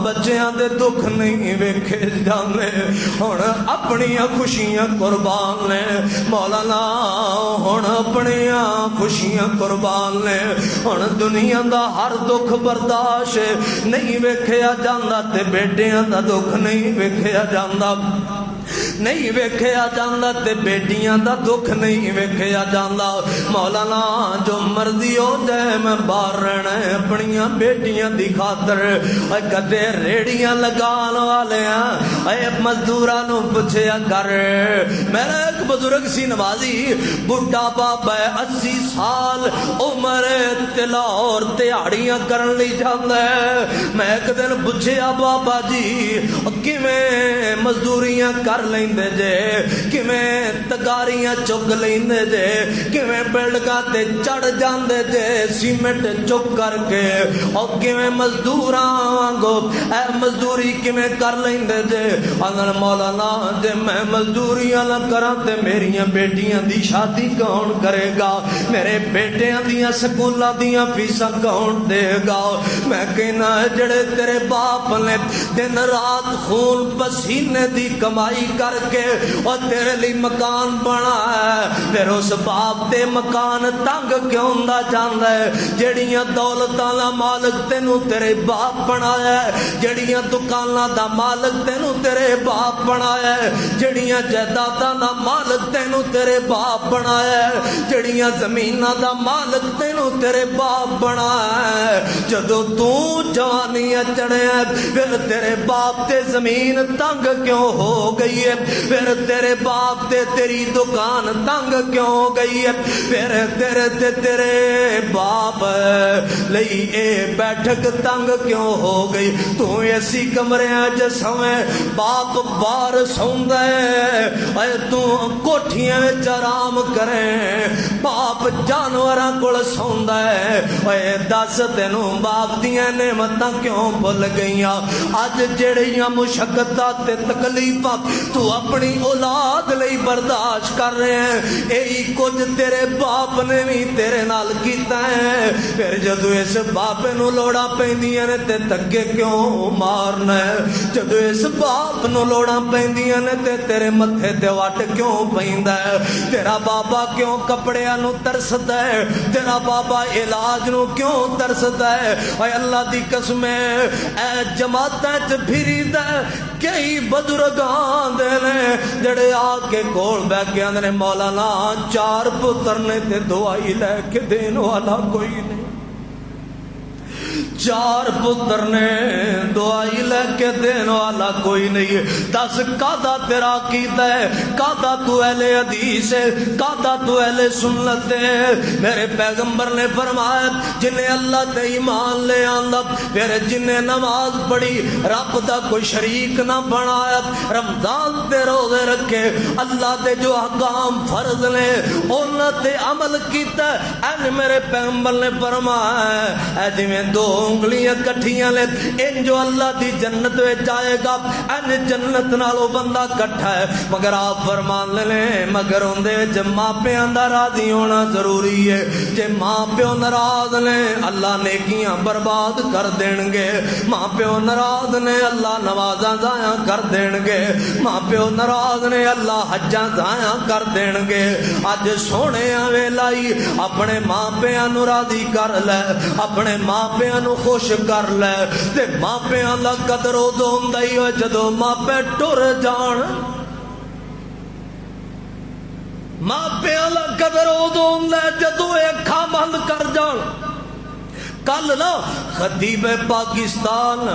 A: بچیاں دے دکھ نہیں ویکھے جاندے، ہن اپنیاں خوشیاں قربان نے مولانا، ہن اپنیاں خوشیاں قربان نے، ہن دنیا دا ہر دکھ برداشت نہیں ویکھیا جاندا تے بیٹیاں دا دکھ نہیں ویکھیا جاندا، نہیں ویکھیا جاندا تے بیٹیاں دا دکھ نہیں ویکھیا جاندا۔ مولانا جو مرضی ہو جائے میں باہر رہنا ہے اپنیاں بیٹیاں دی خاطر۔ اے کدے ریڑیاں لگان والے ہیں اے مزدوراں نو پوچھیا کر، میرا ایک بزرگ سی نوازی بڈھا بابا ہے 80 سال عمر تے لاہور تہاڑیاں کرن لئی جاندا ہے۔ میں ایک دن پوچھیا بابا جی کیویں مزدوریاں کر لیندے جے، کیویں تگاریاں چک لیندے جے، کیویں بلڈگاں تے چڑھ جاندے جے سیمنٹ چک کر کے، اور کیویں مزدوراں وانگو اے مزدوری کیویں کر لیندے جے۔ اندر مولانا جے میں مزدوریاں نہ کراں تے میریاں بیٹیاں دی شادی کون کرے گا، میرے بیٹیاں دیاں سکولاں دیاں فیساں کون دے گا۔ میں کہنا جڑے تیرے باپ نے دن رات خون پسینے دی کمائی کر کے اور تیرے لی مکان بنا ہے، پھر اس باپ تے مکان تنگ کیوں ہوندا جاندا ہے؟ جڑیاں دولتاں دا مالک تینوں تیرے باپ بنایا ہے، جڑیاں دکاناں دا مالک تینوں تیرے باپ بنایا ہے، جڑیاں جائیداداں دا مالک تینوں تیرے باپ بنایا ہے، جڑیاں زمیناں دا مالک تینوں تیرے باپ بنایا ہے۔ جدوں تو جوانی چڑھیا پھر تیرے باپ تے زمین تنگ کیوں ہو گئی ہے؟ پھر تیرے باپ تے تیری دکان تنگ کیوں ہو گئی ہے؟ پھر تیرے باپ لئی اے بیٹھک تنگ کیوں ہو گئی؟ تو ایسی کمرے جسویں باپ باہر سوندا ہے، اے تو کوٹھیاں وچ آرام کریں، باپ جانوراں کول سوندا ہے۔ اے دس تینوں باپ دیاں نعمتاں کیوں بھل گئیاں؟ اج جڑیاں مشقتاں تے تکلیفاں تو اپنی اولاد لئی برداشت کر رہے ہیں، یہی کچھ تیرے باپ نے بھی تیرے نال کیتا ہے۔ پھر جدو اس باپ نو لوڑاں پیندیاں نے تے تکے کیوں مارنا ہے؟ جدو اس باپ نو لوڑاں پیندیاں نے تے تیرے متھے تے وٹ کیوں پیندا ہے؟ تیرا بابا کیوں کپڑیاں نو ترسدا ہے؟ تیرا بابا علاج نو کیوں ترسدا ہے؟ اے اللہ دی قسم اے جماعتاں تے پھریدا ہے، کئی بزرگاں دے نے جڑے آ کے کول بیٹھ کے آندے نے مولانا 4 پتر نے تے دوائی لے کے دین والا کوئی نہیں، 4 پتر نے دوائی لے کے دین والا کوئی نہیں۔ دس کادا تیرا کیتا ہے؟ کادا تو اہل حدیث ہے؟ کادا تو اہل سنت ہے؟ میرے پیغمبر نے فرمایا جنہیں اللہ تے ایمان لے آندا، پھر جنہیں نماز پڑھی، رب دا کوئی شریک نہ بنایا، رمضان تے روزے رکھے، اللہ دے جو احکام فرض نے انہاں تے عمل کیتا ہے، میرے پیغمبر نے فرمایا اے جویں 2 اونگلیاں کٹھیاں لے ان جو اللہ دی جنت وچ جائے گا ان جنت نالوں بندہ کٹھا ہے مگر آپ فرمان لے مگر اندے وچ ماں پیاں دا راضی ہونا ضروری ہے جے ماں پیو ناراض نے اللہ نیکیاں برباد کر دین گے ماں پیو ناراض نے اللہ نوازاں ضائع کر دین گے ماں پیو ناراض نے اللہ حجاں ضائع کر دین گے اج سونے ویلائی اپنے ماں پیاں نو راضی کر لے اپنے ماں پیاں نو خوش کر لے تے ماں پیاں دا قدر اودوں ہوندا ہی جدوں ماں پے ٹر جان ماں پیاں دا قدر اودوں ہوندا جدوں اکھاں بند کر جان کل نا خطیب پاکستان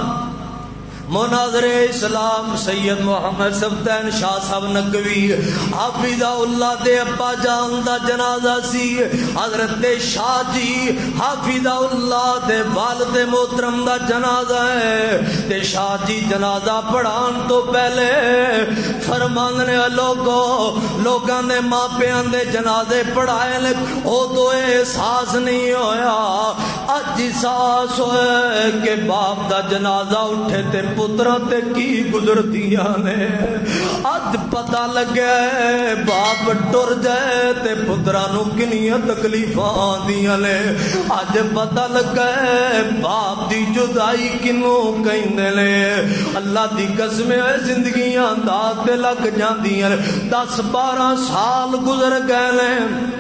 A: مناظر اسلام سید محمد سبتین شاہ صاحب نقوی حافظہ اللہ دے ابا جان دا جنازہ سی حضرت شاہ جی حافظہ اللہ دے والد محترم دا جنازہ ہے تے شاہ جی جنازہ پڑھان تو پہلے فرمان نے لوگاں نے ماں پیاں دے جنازے پڑھائے لے او تو احساس نہیں ہویا اج احساس ہوئے کہ باپ دا جنازہ اٹھے تے پترہ تے کی گزرتیاں نے اج پتہ لگے باپ ٹر جائے تے پترہ نو کنیاں تکلیفاں آندیاں نے اج پتہ لگے باپ دی جدائی کنوں کہندے نے اللہ دی قسم زندگیاں دات لگ جاندیاں 10-12 سال گزر گئے نے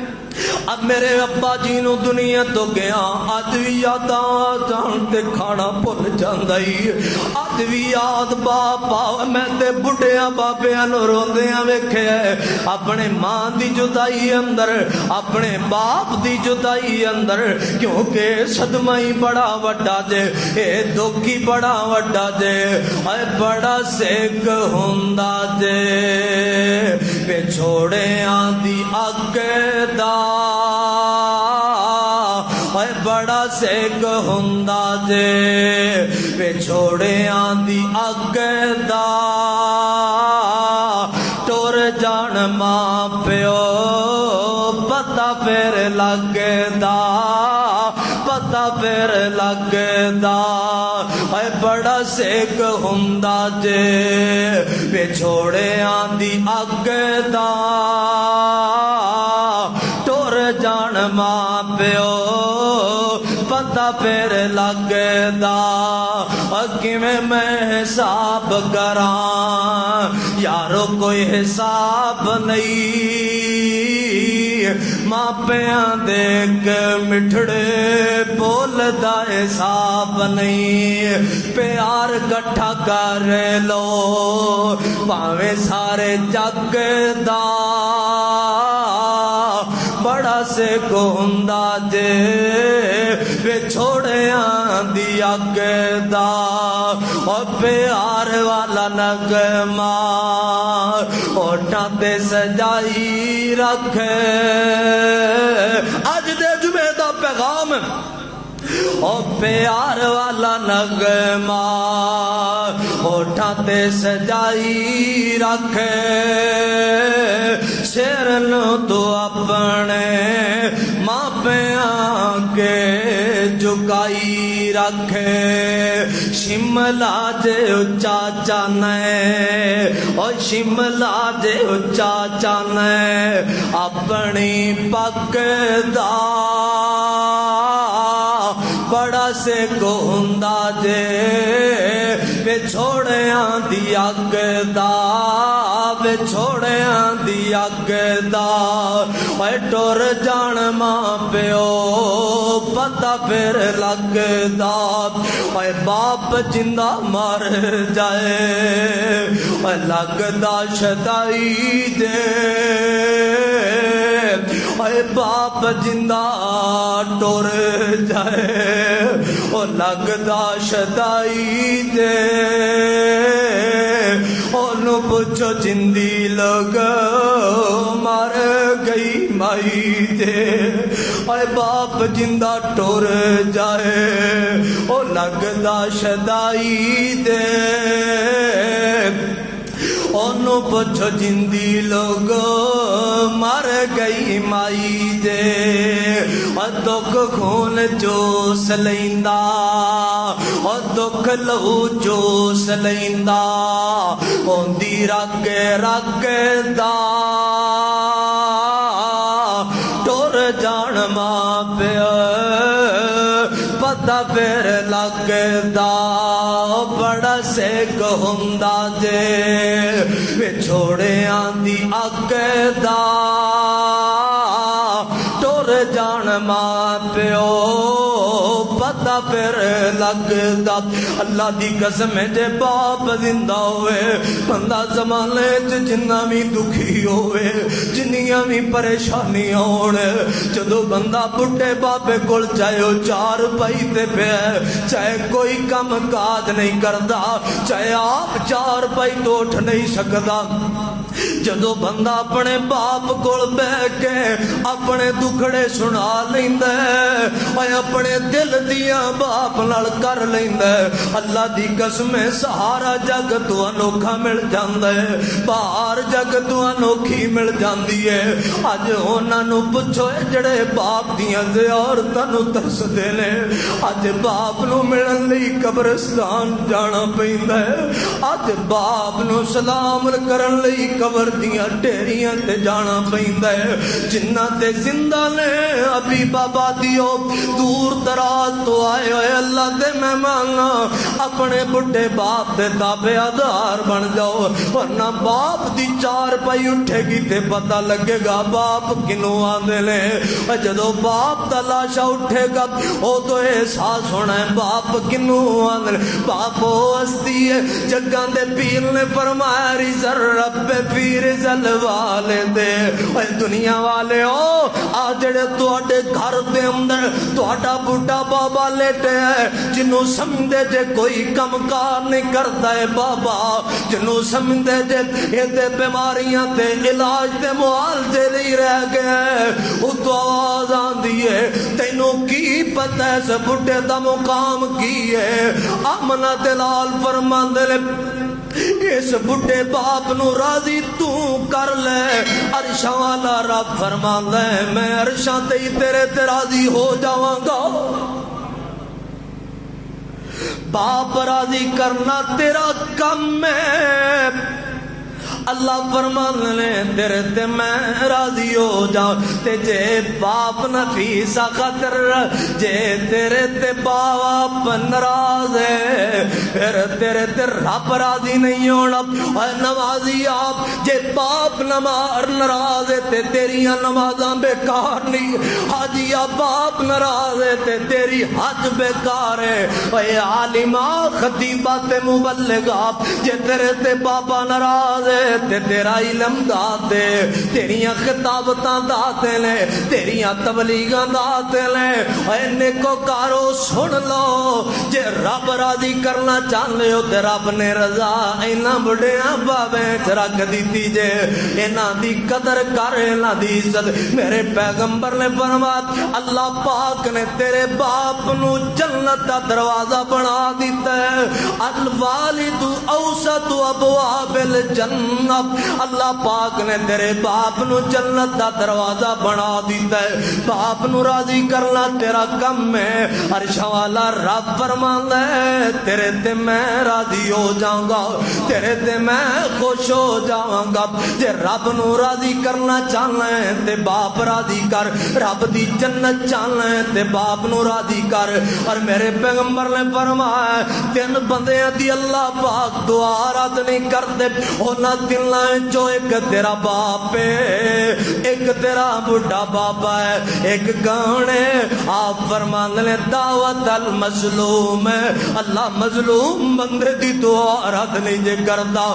A: اب میرے ابا جی نو دنیا تو گیا اج بھی یاداں جان تے کھانا بھول جاندائی اج بھی یاد باپا میں تے بڈھیاں بابیاں نو روندیاں ویکھیا اپنے ماں دی جدائی اندر اپنے باپ دی جدائی اندر کیونکہ صدمہ ہی بڑا وڈا جے اے دکھ ہی بڑا وڈا جے اے بڑا سیک ہوندا جے پچھوڑے آندی اگ دا اے بڑا سیک ہوندا جے پچھوڑے آندی اگ دا ٹر جان ماں پیو پتہ پھر لگدا پتہ پھر لگدا اے بڑا سیک ہوندا جے پچھوڑے آندی اگ دا ٹر جان ماں پیو پتہ پھر لگدا کیویں میں حساب کراں یارو کوئی حساب نہیں ماں پیاں دیکھ مٹھڑے بول دا حساب نہیں پیار کٹھا کر لو پاویں سارے جگ دا بڑا سیک ہوندا جے وچھوڑیاں دی اگ دا او پیار والا نغمہ ہوٹاں تے سجائی رکھے اج دے جمعے دا پیغام او پیار والا نغمہ ہوٹاں تے سجائی رکھے شیرن تو اپنے ماں پیاں کے جھکائی رکھے شملہ جے اچا چانے او شملہ جے اچا چانے اپنی پگ دا بڑا سیک ہوندا جے وچھوڑیاں دی اگ دا وچھوڑیاں دی اگ دا اے ٹر جان ماں پیو پتہ پھر لگدا اے باپ جندہ مر جائے اے لگدا شدائی دے اے باپ جندہ ٹر جائے او لگدا شدائی دے اونوں پوچھو جندی لوگ مر گئی مائی دے اے باپ جندہ ٹر جائے او لگدا شدائی دے انہوں پوچھو جندی لوگو مر گئی مائی جے اور دکھ خون چوس لیندا اور دکھ لہو چوس لیندا ہوندی رگ رگ دا ٹر جان ماں پیو پتہ پھر لگدا بڑا سیک ہوندا جے وچھوڑیاں دی اگ دا ٹر جان ماں پیو پتہ پھر لگدا اللہ دی قسم جے باپ زندہ ہوئے بندہ زمانے جنہ بھی دکھی ہوئے جنیاں بھی پریشانیاں ہونے جدو بندہ بڑھے بابے کول چاہے وہ 4 پائی تے پہ چاہے کوئی کم کاج نہیں کردا چاہے آپ 4 پائی تو اٹھ نہیں سکدا جدو بندہ اپنے باپ کول بیٹھ کے اپنے دکھڑے سنا لیندا ہے اپنے دل دیاں باپ نال کر لیندا ہے اللہ دی قسم سہارا جگ تو انوکھا مل جاندا ہے باہر جگ تو انوکھی مل جاندی ہے اج انہاں نو پوچھو جڑے باپ دیاں زیارتاں نو ترسدے نے اج باپ نو ملن لئی قبرستان جانا پیندا ہے اج باپ نو سلام کرن لئی قبر دیاں ڈیریاں تے جانا پیندا ہے جنہ تے زندہ نے ابھی بابا دیو دور دراز تو آئے ہوئے اللہ دے مہمان اپنے بڑھے باپ دے تابع دار بن جاؤ ورنہ باپ دی 4 پائی اٹھے گی تے پتہ لگے گا باپ کنوں آندے نے جدو باپ دا لاشا اٹھے گا او تو احساس ہونا ہے باپ کنوں آندے نے باپ او ہستی ہے جگاں دے پیر نے فرمایا رزر رب پیر زل والے دے دنیا والے او آ جڑے تواڈے گھر دے اندر تواڈا بڈھا بابا لیٹے ہے جنوں سمجھے جے کوئی کم کار نہیں کرتا ہے بابا جنوں سمجھے جے یہ بیماریاں تے علاج تے معالجے نہیں رہ گئے او تو آواز آندی ہے تینوں کی پتہ ہے اس بڈھے دا مقام کی ہے آمنہ دلال فرماندے نے اس بڑھے باپ نو راضی تو کر لے عرشاں والا رب فرماندا ہے میں عرشاں تے ہی تیرے تے راضی ہو جاواں گا باپ راضی کرنا تیرا کم ہے اللہ فرماندے نے تیرے تے میں راضی ہو جاؤں تے جے باپ نفیسہ خاطر جے تیرے تے باپ ناراض ہے پھر تیرے تے رب راضی نہیں ہونا اے نمازی آپ جے باپ ناراض ہے تے تیریاں نمازاں بیکار نہیں حاجیہ باپ ناراض ہے تے تیری حج بیکار ہے اے عالمہ خطیبہ تے مبلغہ جے تیرے تے بابا ناراض ہے تے تیرا علم داتے تیریاں خطابتاں داتے لے تیریاں تبلیغاں داتے لے اے نیکو کارو سن لو جے رب راضی کرنا چاہنے ہو تے رب نے رضا اینا بڑیاں بابیں رکھ دیتی جے اینا دی قدر کر اینا دی عزت میرے پیغمبر نے فرمایا اللہ پاک نے تیرے باپ نو جنت دا دروازہ بنا دیتا ہے الوالد اوسط ابواب الجنہ اللہ پاک نے تیرے باپ نو جنت دا دروازہ بنا دیتا ہے باپ نو راضی کرنا تیرا کم ہے عرش والا رب فرماندا ہے تیرے تے میں راضی ہو جاؤں گا تیرے تے میں خوش ہو جاؤں گا جے رب نو راضی کرنا چاہنا ہے تے باپ راضی کر رب دی جنت چاہنا ہے تے باپ نو راضی کر اور میرے پیغمبر نے فرمایا 3 بندیاں دی اللہ پاک دعا رد نہیں کرتے ہونا دلائیں جو ایک تیرا باپ ہے ایک تیرا بڑھا بابا ہے ایک گانے آپ فرمان لے دعوت المظلوم ہے اللہ مظلوم بندے دی دعا رد نہیں جے کردا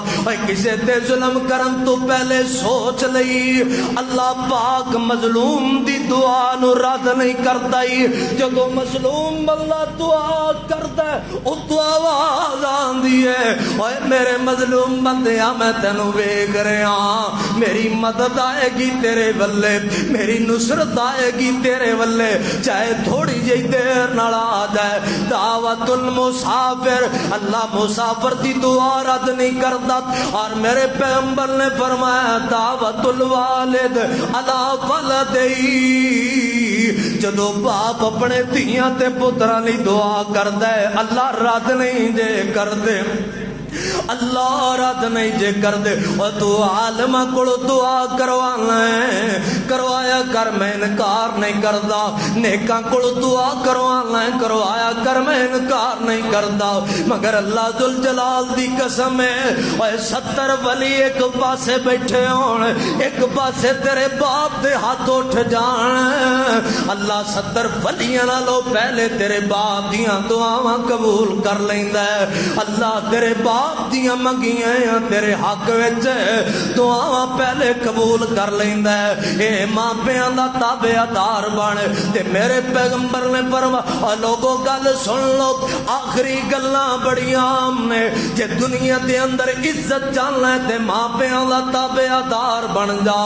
A: کسے تے ظلم کرن تو پہلے سوچ لئی اللہ پاک مظلوم دی دعا نو رد نہیں کردا جدو مظلوم بندہ دعا کردا ہے او تو آواز آندی ہے اوے میرے مظلوم بندیا میں تینوں ویکھ رہا میری مدد آئے گی تیرے ولے میری نصرت آئے گی تیرے ولے چاہے تھوڑی جی دیر نال آ جائے دعوت المسافر اللہ مسافر دی دعا رد نہیں کرتا اور میرے پیغمبر نے فرمایا دعوت الوالد علی ولدی جدو باپ اپنے دھیاں تے پتراں لئی دعا کردا ہے اللہ رد نہیں جے کردے اللہ رد نہیں جے کر دے اور تو عالمہ کڑو دعا کروانا ہے کروایا کر میں انکار نہیں کردا نیکاں کڑو دعا کروانا ہے کروایا کر میں انکار نہیں کردا مگر اللہ ذوالجلال دی قسم ہے اور 70 ولی ایک پاسے بیٹھے ہون ایک پاسے تیرے باپ دے ہاتھ اٹھ جان اللہ 70 ولیاں نالوں پہلے تیرے باپ دیاں دعاواں قبول کر لیندا ہے اللہ تیرے باپ دیاں منگیاں تیرے حق وچ دعاواں پہلے قبول کر لیندا ہے اے ماں پیاں دا تابعدار بن تے میرے پیغمبر نے فرمایا لوگوں گل سن لو آخری گلاں بڑی عام نے جے دنیا دے اندر عزت چاہنا ہے تے ماں پیاں دا تابعدار بن جا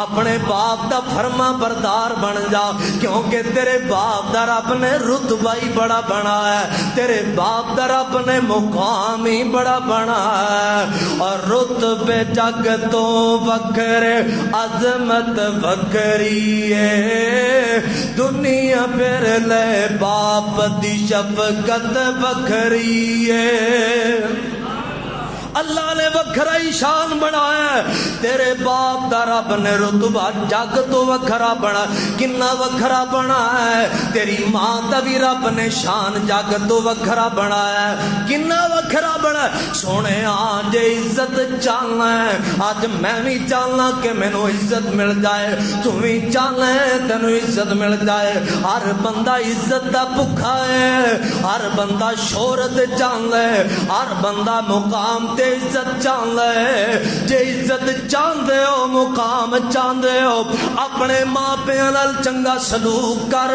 A: اپنے باپ دا فرما بردار بن جا کیونکہ تیرے باپ دا رب نے رتبہ ہی بڑا بنا ہے تیرے باپ دا رب نے مقام ہی بڑا بنا ہے اور رتبے جگ تو وکھرے عظمت وکھری ہے دنیا پھر لے باپ دی شفقت وکھری ہے اللہ نے وکھرا ہی شان بنایا ہے تیرے باپ دا رب نے رتبہ جگ تو وکھرا بنا کنا وکھرا بنا ہے تیری ماں دا بھی رب نے شان جگ تو وکھرا بنایا ہے کنا وکھرا بنا سونے آج عزت چاہنا ہے آج میں بھی چاہنا کہ مینوں عزت مل جائے تو بھی چاہنا ہے تینوں عزت مل جائے ہر بندہ عزت دا بھکھا ہے ہر بندہ شہرت چاہنا ہے ہر بندہ مقام عزت چاہتا ہے جے عزت چاہتے ہو مقام چاہتے ہو اپنے ماں پیاں نال چنگا سلوک کر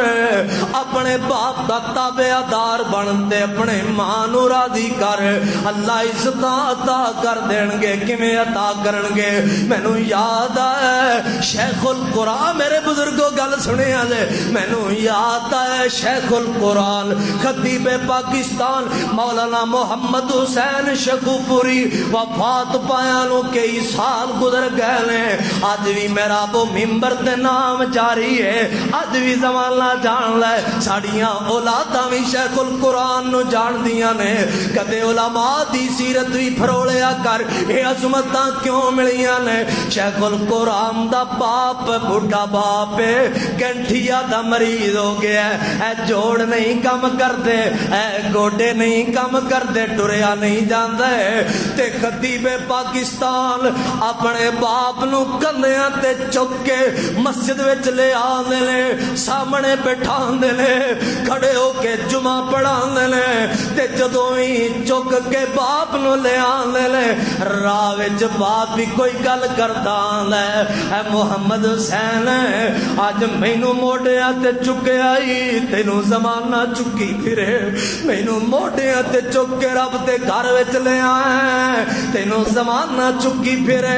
A: اپنے باپ دا تابعدار بنتے اپنے ماں نو راضی کر اللہ عزت عطا کر دین گے کیویں عطا کرن گے مینوں یاد ہے شیخ القرآن میرے بزرگوں گل سنے والے مینوں یاد ہے شیخ القرآن خطیب پاکستان مولانا محمد حسین شکوپوری وفات پایا نو کئی سال گزر گئے نے اج بھی میرا وہ ممبر تے نام جاری ہے اج بھی زمانہ جان لے ساڈیاں اولاداں بھی شیخ القرآن نو جان دیاں نے کدے علماء دی سیرت بھی پھرولیا کر اے عظمتاں کیوں ملیاں نے شیخ القرآن دا باپ بڈھا باپ گنٹھیا دا مریض ہو گیا اے جوڑ نہیں کم کردے اے گوڈے نہیں کم کردے ٹریا نہیں جاندا تے خطیب پاکستان اپنے باپ نو کندیاں تے چک کے مسجد وچ لے آندے نے سامنے بٹھاندے نے کھڑے ہو کے جمعہ پڑھاندے نے تے جدوں ہی چک کے باپ نو لے آندے نے راہ وچ باپ بھی کوئی گل کردا آندا اے محمد حسین اج مینوں موڈیاں تے چکیا ہی تینوں زمانہ چکی پھرے مینوں موڈیاں تے چک کے رب دے گھر وچ لے آئے تینوں زمانہ چکی پھرے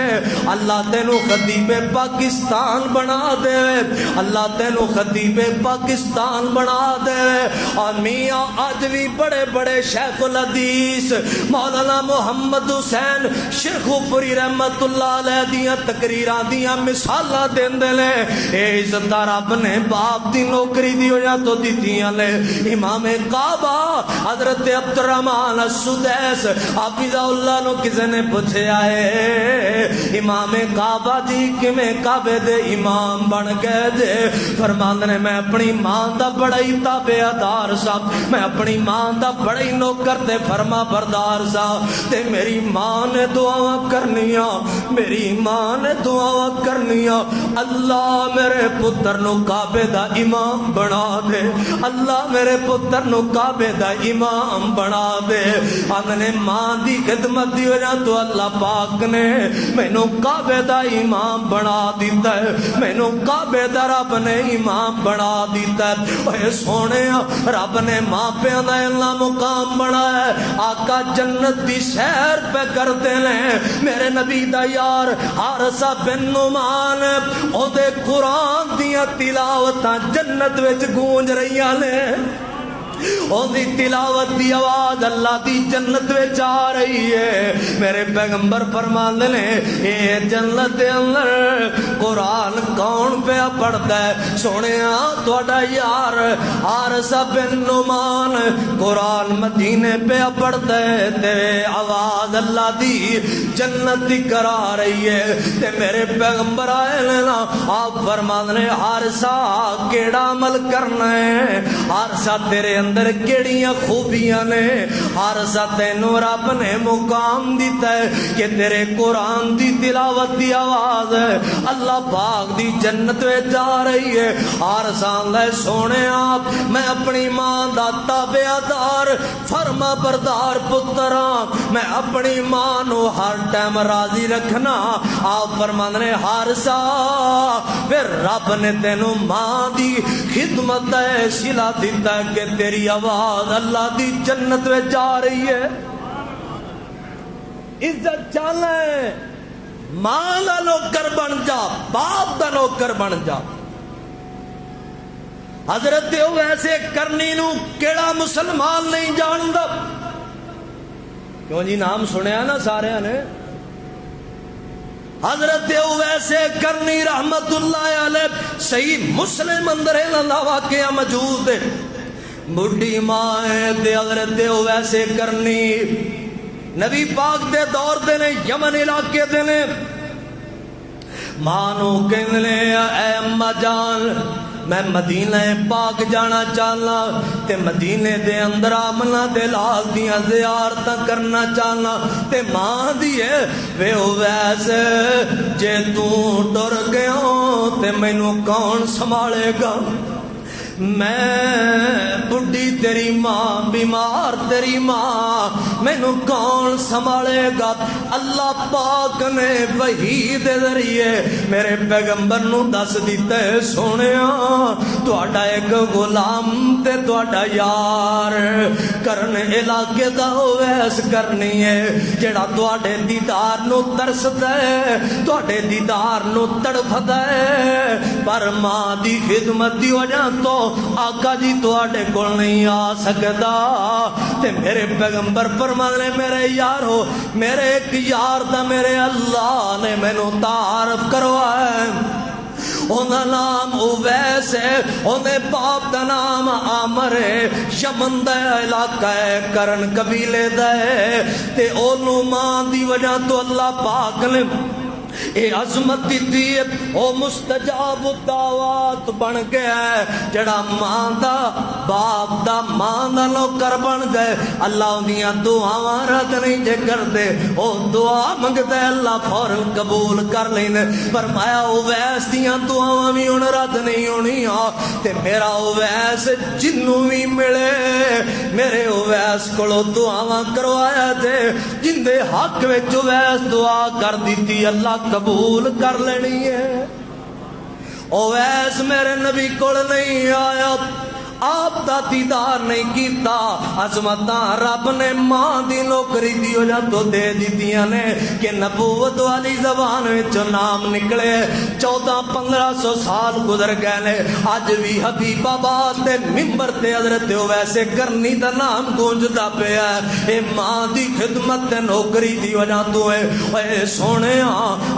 A: اللہ تینوں خطیب پاکستان بنا دے اللہ تینوں خطیب پاکستان بنا دے اور میاں آج بھی بڑے بڑے شیخ الحدیث مولانا محمد حسین شیخوپوری رحمت اللہ علیہ دیاں تقریراں دیاں مثالاں دیندے نے اے عزت رب نے باپ دی نوکری دی وجہ تو دتیاں نے امام کعبہ حضرت عبد الرحمن السدیس حافظ اللہ نو کسے نے پوچھیا ہے امام کعبہ جی کیویں کعبے دے امام بن گئے جے فرماندے نے میں اپنی ماں دا بڑا ہی تابعدار سا میں اپنی ماں دا بڑا ہی نوکر تے فرما بردار سا تے میری ماں نے دعاواں کرنیاں میری ماں نے دعاواں کرنیاں اللہ میرے پتر نو کعبے دا امام بنا دے اللہ میرے پتر نو کعبے دا امام بنا دے نے ماں دی خدمت دی وجہ تو اللہ پاک نے مینوں کعبے دا امام بنا دیتا ہے مینوں کعبے دا رب نے امام بنا دیتا ہے۔ اے سونے رب نے ماں پیاں دا اتنا مقام بنایا ہے، آقا جنت دی سیر پہ کرتے ہیں۔ میرے نبی دا یار حارثہ بن نعمان او دے قرآن دیاں تلاوتاں جنت وچ گونج رہیاں نے، ان دی تلاوت دی آواز اللہ دی جنت وچ آ رہی ہے۔ میرے پیغمبر فرماندے نے اے جنت دے اندر قرآن کون پہ پڑھدا ہے؟ سونیا تہاڈا یار حارثہ بن نعمان قرآن مدینے پہ پڑھدا ہے تے آواز اللہ دی جنت دی کرا رہی ہے۔ تے میرے پیغمبر آئے نا، آپ فرماندے نے حارثہ کیڑا عمل کرنا ہے؟ حارثہ تیرے اندر کیڑیاں خوبیاں نے؟ حارثہ تینوں رب نے مقام دیتا ہے کہ تیرے قرآن دی تلاوت دی آواز ہے اللہ پاک دی جنت میں جا رہی ہے۔ حارثہ اللہ سونے آپ میں اپنی ماں دا تابعدار فرما بردار پتر ہاں، میں اپنی ماں نو ہر ٹائم راضی رکھنا۔ آپ فرماندے نے حارثہ پھر رب نے تینوں ماں دی خدمت ہے سلا دیتا ہے کہ تیری آواز اللہ دی جنت میں جا رہی ہے۔ عزت چاہنا ہے ماں دا نوکر بن جا، باپ دا نوکر بن جا۔ حضرت ویسے کرنی نو کیڑا مسلمان نہیں جاندا؟ کیوں جی نام سنیا نا سارے نے؟ حضرت ویسے کرنی رحمت اللہ علیہ صحیح مسلم اندر اللہ واقعہ موجود ہے۔ بڑھی ماں ہے تے حضرت ویسے کرنی نبی پاک دے دور دے نے، یمن علاقے دے نے۔ ماں نو کہندے اے اماں جان میں مدینہ پاک جانا چاہنا تے مدینے دے اندر آمنا دے لال دیاں زیارتاں کرنا چاہنا۔ تے ماں دیئے وے ویسے جے تو ٹر گیا تے مینوں کون سنبھالے گا؟ میں بڈھی تیری ماں، بیمار تیری ماں، مینوں کون سنبھالے گا؟ اللہ پاک نے وحی دے ذریعے میرے پیغمبر نو دس دیتا ہے سونیا تہاڈا ایک غلام تے تہاڈا یار کرن علاقے دا ویس کرنی ہے جڑا تہاڈے دیدار نو ترسدا ہے، تہاڈے دیدار نو تڑپدا ہے، پر ماں دی خدمت دی وجہ تو آقا جی تواڈے کول نہیں آ سکدا۔ تے میرے پیغمبر فرماندے میرے یارو میرے ایک یار دا میرے اللہ نے مینوں تعارف کروایا، اونا نام اویس ہے، اونے باپ دا نام عامر ہے، یمن دا علاقہ ہے، کرن قبیلے دا ہے۔ تے اونوں ماں دی وجہ تو اللہ پاک نے اے عظمت دیتی ہے، او مستجاب الدعوات بن گیا ہے۔ جڑا ماں دا باپ دا ماں دا نوکر بن گئے اللہ انہیاں دعاواں رد نہیں جے کر دے، او دعا منگدے اللہ فوراً قبول کر لینے۔ فرمایا اویس دیاں دعاواں بھی ان رد نہیں ہونی تے میرا اویس جنوں بھی ملے میرے اویس کولو دعاواں کروایا تے جن دے حق وچ اویس دعا کر دیتی اللہ قبول کر لینی ہے۔ اویس میرے نبی کول نہیں آیا، آپ دا دیدار نہیں کیتا، عظمتاں رب نے ماں دی نوکری دی وجہ تو دے دیتیاں نے کہ نبوت والی زبان وچوں نام نکلے۔ 1400-1500 سال گزر گئے نے، اج بھی حبیب آباد دے منبر تے حضرت ویسے کرنی دا نام گونجدا پیا ہے۔ اے ماں دی خدمت تے نوکری دی وجہ تو ہے۔ اے سونیا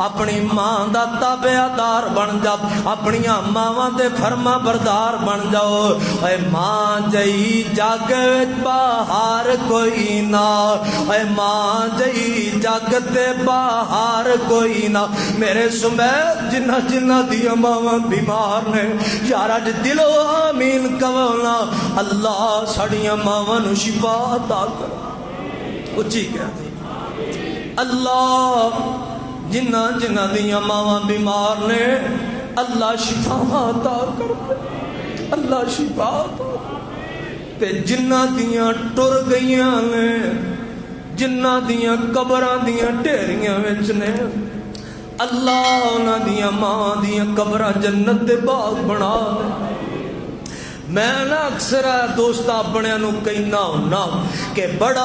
A: اپنی ماں دا تابعدار بن جا، اپنی ماواں دے فرما بردار بن جاؤ۔ اے ماں جئی جگ باہر کوئی نہ، اے ماں جئی جگ تے باہر کوئی نہ۔ میرے سمیت جنہ جنہ دیا ماں بیمار نے یار اج دلو آمین کہونا اللہ ساڈیاں ماواں نو شفا عطا کر۔ اچھی کہہ اللہ جنہ جنہ دیا ماں بیمار نے اللہ شفا عطا کر، اللہ شفا تے جنہ دیاں ٹر گئیاں نے، جنہ دیاں قبراں دیاں ڈھیریاں وچ نے اللہ انہاں دیاں ماں دیاں قبراں جنت دے باغ بنا دے۔ میں نا اکثر دوست اپنے نو کہنا ہونا کہ بڑا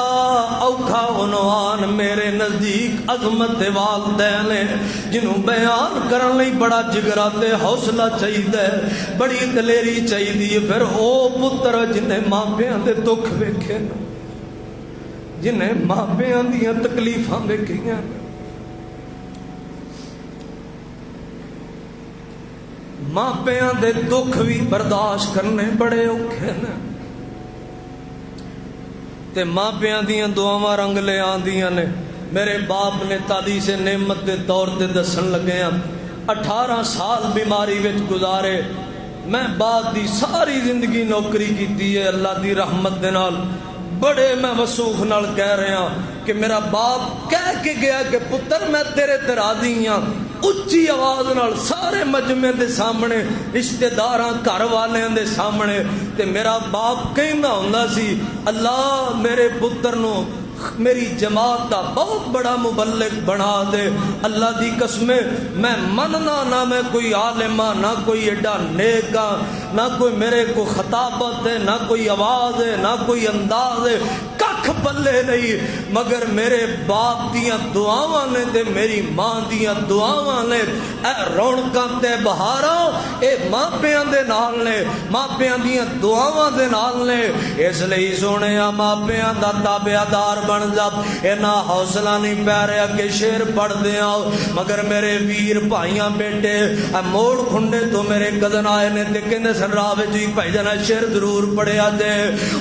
A: اوکھا عنوان میرے نزدیک عظمت والدین ہے، جنہوں بیان کرن لئی بڑا جگرا تے حوصلہ چاہیے، بڑی دلیری چاہیے۔ پھر او پتر جنہیں ماں پیاں دے دکھ ویکھے، جنہیں ماں پیاں دیاں تکلیفاں ویکھیاں، ماں پیاں دے دکھ بھی برداشت کرنے بڑے اوکھے نے، تے ماں پیاں دیاں دعاواں رنگ لے آندیاں نے۔ میرے باپ نے تادی سے نعمت دے طور تے دسن لگے ہیں 18 سال بیماری وچ گزارے، میں بعد دی ساری زندگی نوکری کیتی ہے اللہ دی رحمت دے نال۔ بڑے میں وسوخ نال کہہ رہا ہوں کہ میرا باپ کہہ کے گیا کہ پتر میں تیرے تے راضی ہاں، اچھی آواز نال سارے مجمع دے سامنے، رشتہ داراں گھر والیاں دے سامنے، تے میرا باپ کہنا ہوندا سی اللہ میرے پتر نو میری جماعت دا بہت بڑا مبلغ بنا دے۔ اللہ دی قسم میں مننا نہ میں کوئی عالم نہ کوئی ایڈا نیک نہ کوئی میرے کو خطابت ہے نہ کوئی آواز ہے نہ کوئی انداز ہے، ککھ پلے نہیں، مگر میرے باپ دیاں دعاواں نے تے میری ماں دیاں دعاواں نے اے رونقاں تے بہاراں اے ماں پیاں دے نال نے، ماں پیاں دیاں دعاواں دے نال نے۔ اس لئی سونیا ماں پیاں دا تابعدار بن جا۔ اینا حوصلہ نہیں پہ رہا کہ شیر پڑھ دیا، مگر میرے ویر بھائیاں بیٹے موڑ کھنڈے تو میرے کزن آئے نے تے کہندے سن راہ وچ ہی بھائی جانا شیر ضرور پڑھیا دے۔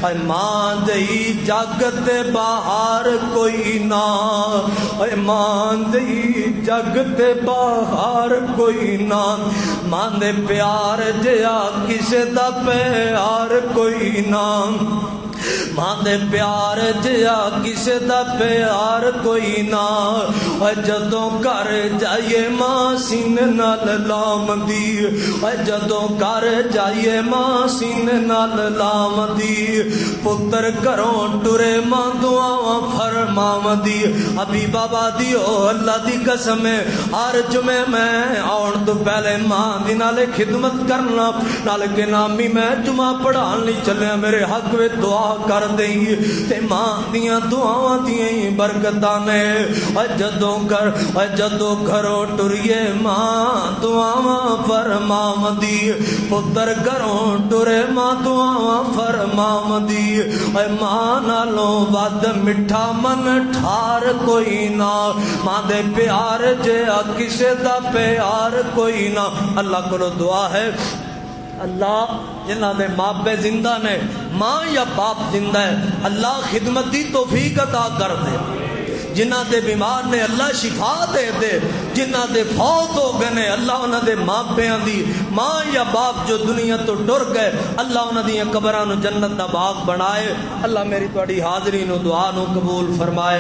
A: اے ماں دئی جگ تے باہر کوئی نہ، اے ماں دئی جگ تے باہر کوئی نہ، ماں دے پیار جیا کسے دا پیار کوئی نہ، ماں دے پیار جیا کسے دا پیار کوئی نہ۔ جدوں گھر جائیے ماں سینے نال لام دی، جدوں گھر جائیے ماں سینے نال لام دی، پتر گھروں ٹرے ماں دعاواں فرماو دی۔ ابھی بابا دیو اللہ دی قسم ہے ہر جمعے میں آن تو پہلے ماں دی نالے خدمت کرنا، نال کے نامی میں جمعہ پڑھان نہیں چلیا، میرے حق وے دعا کر دیں تے ماں دیاں دعاواں دیاں برکتاں نے۔ جدوں گھروں ٹریے ماں دعاواں فرماو دی، پتر گھروں ٹرے ماں دعاواں فرماو دی۔ اے ماں نالوں ود مٹھا من ٹھار کوئی نہ، ماں دے پیار جیا کسے دا پیار کوئی نہ۔ اللہ کو دعا ہے اللہ جنہ دے ماں پہ زندہ نے، ماں یا باپ زندہ ہے، اللہ خدمت دی توفیق عطا کر دے۔ جنہ دے بیمار نے اللہ شفا دے دے، جنہ دے فوت ہو گئے نے اللہ انہاں دے ماں پیاں دی ماں یا باپ جو دنیا تو ٹر گئے اللہ انہاں دی قبراں نو جنت دا باغ بنائے۔ اللہ میری تہاڈی حاضری نو دعا نو قبول فرمائے۔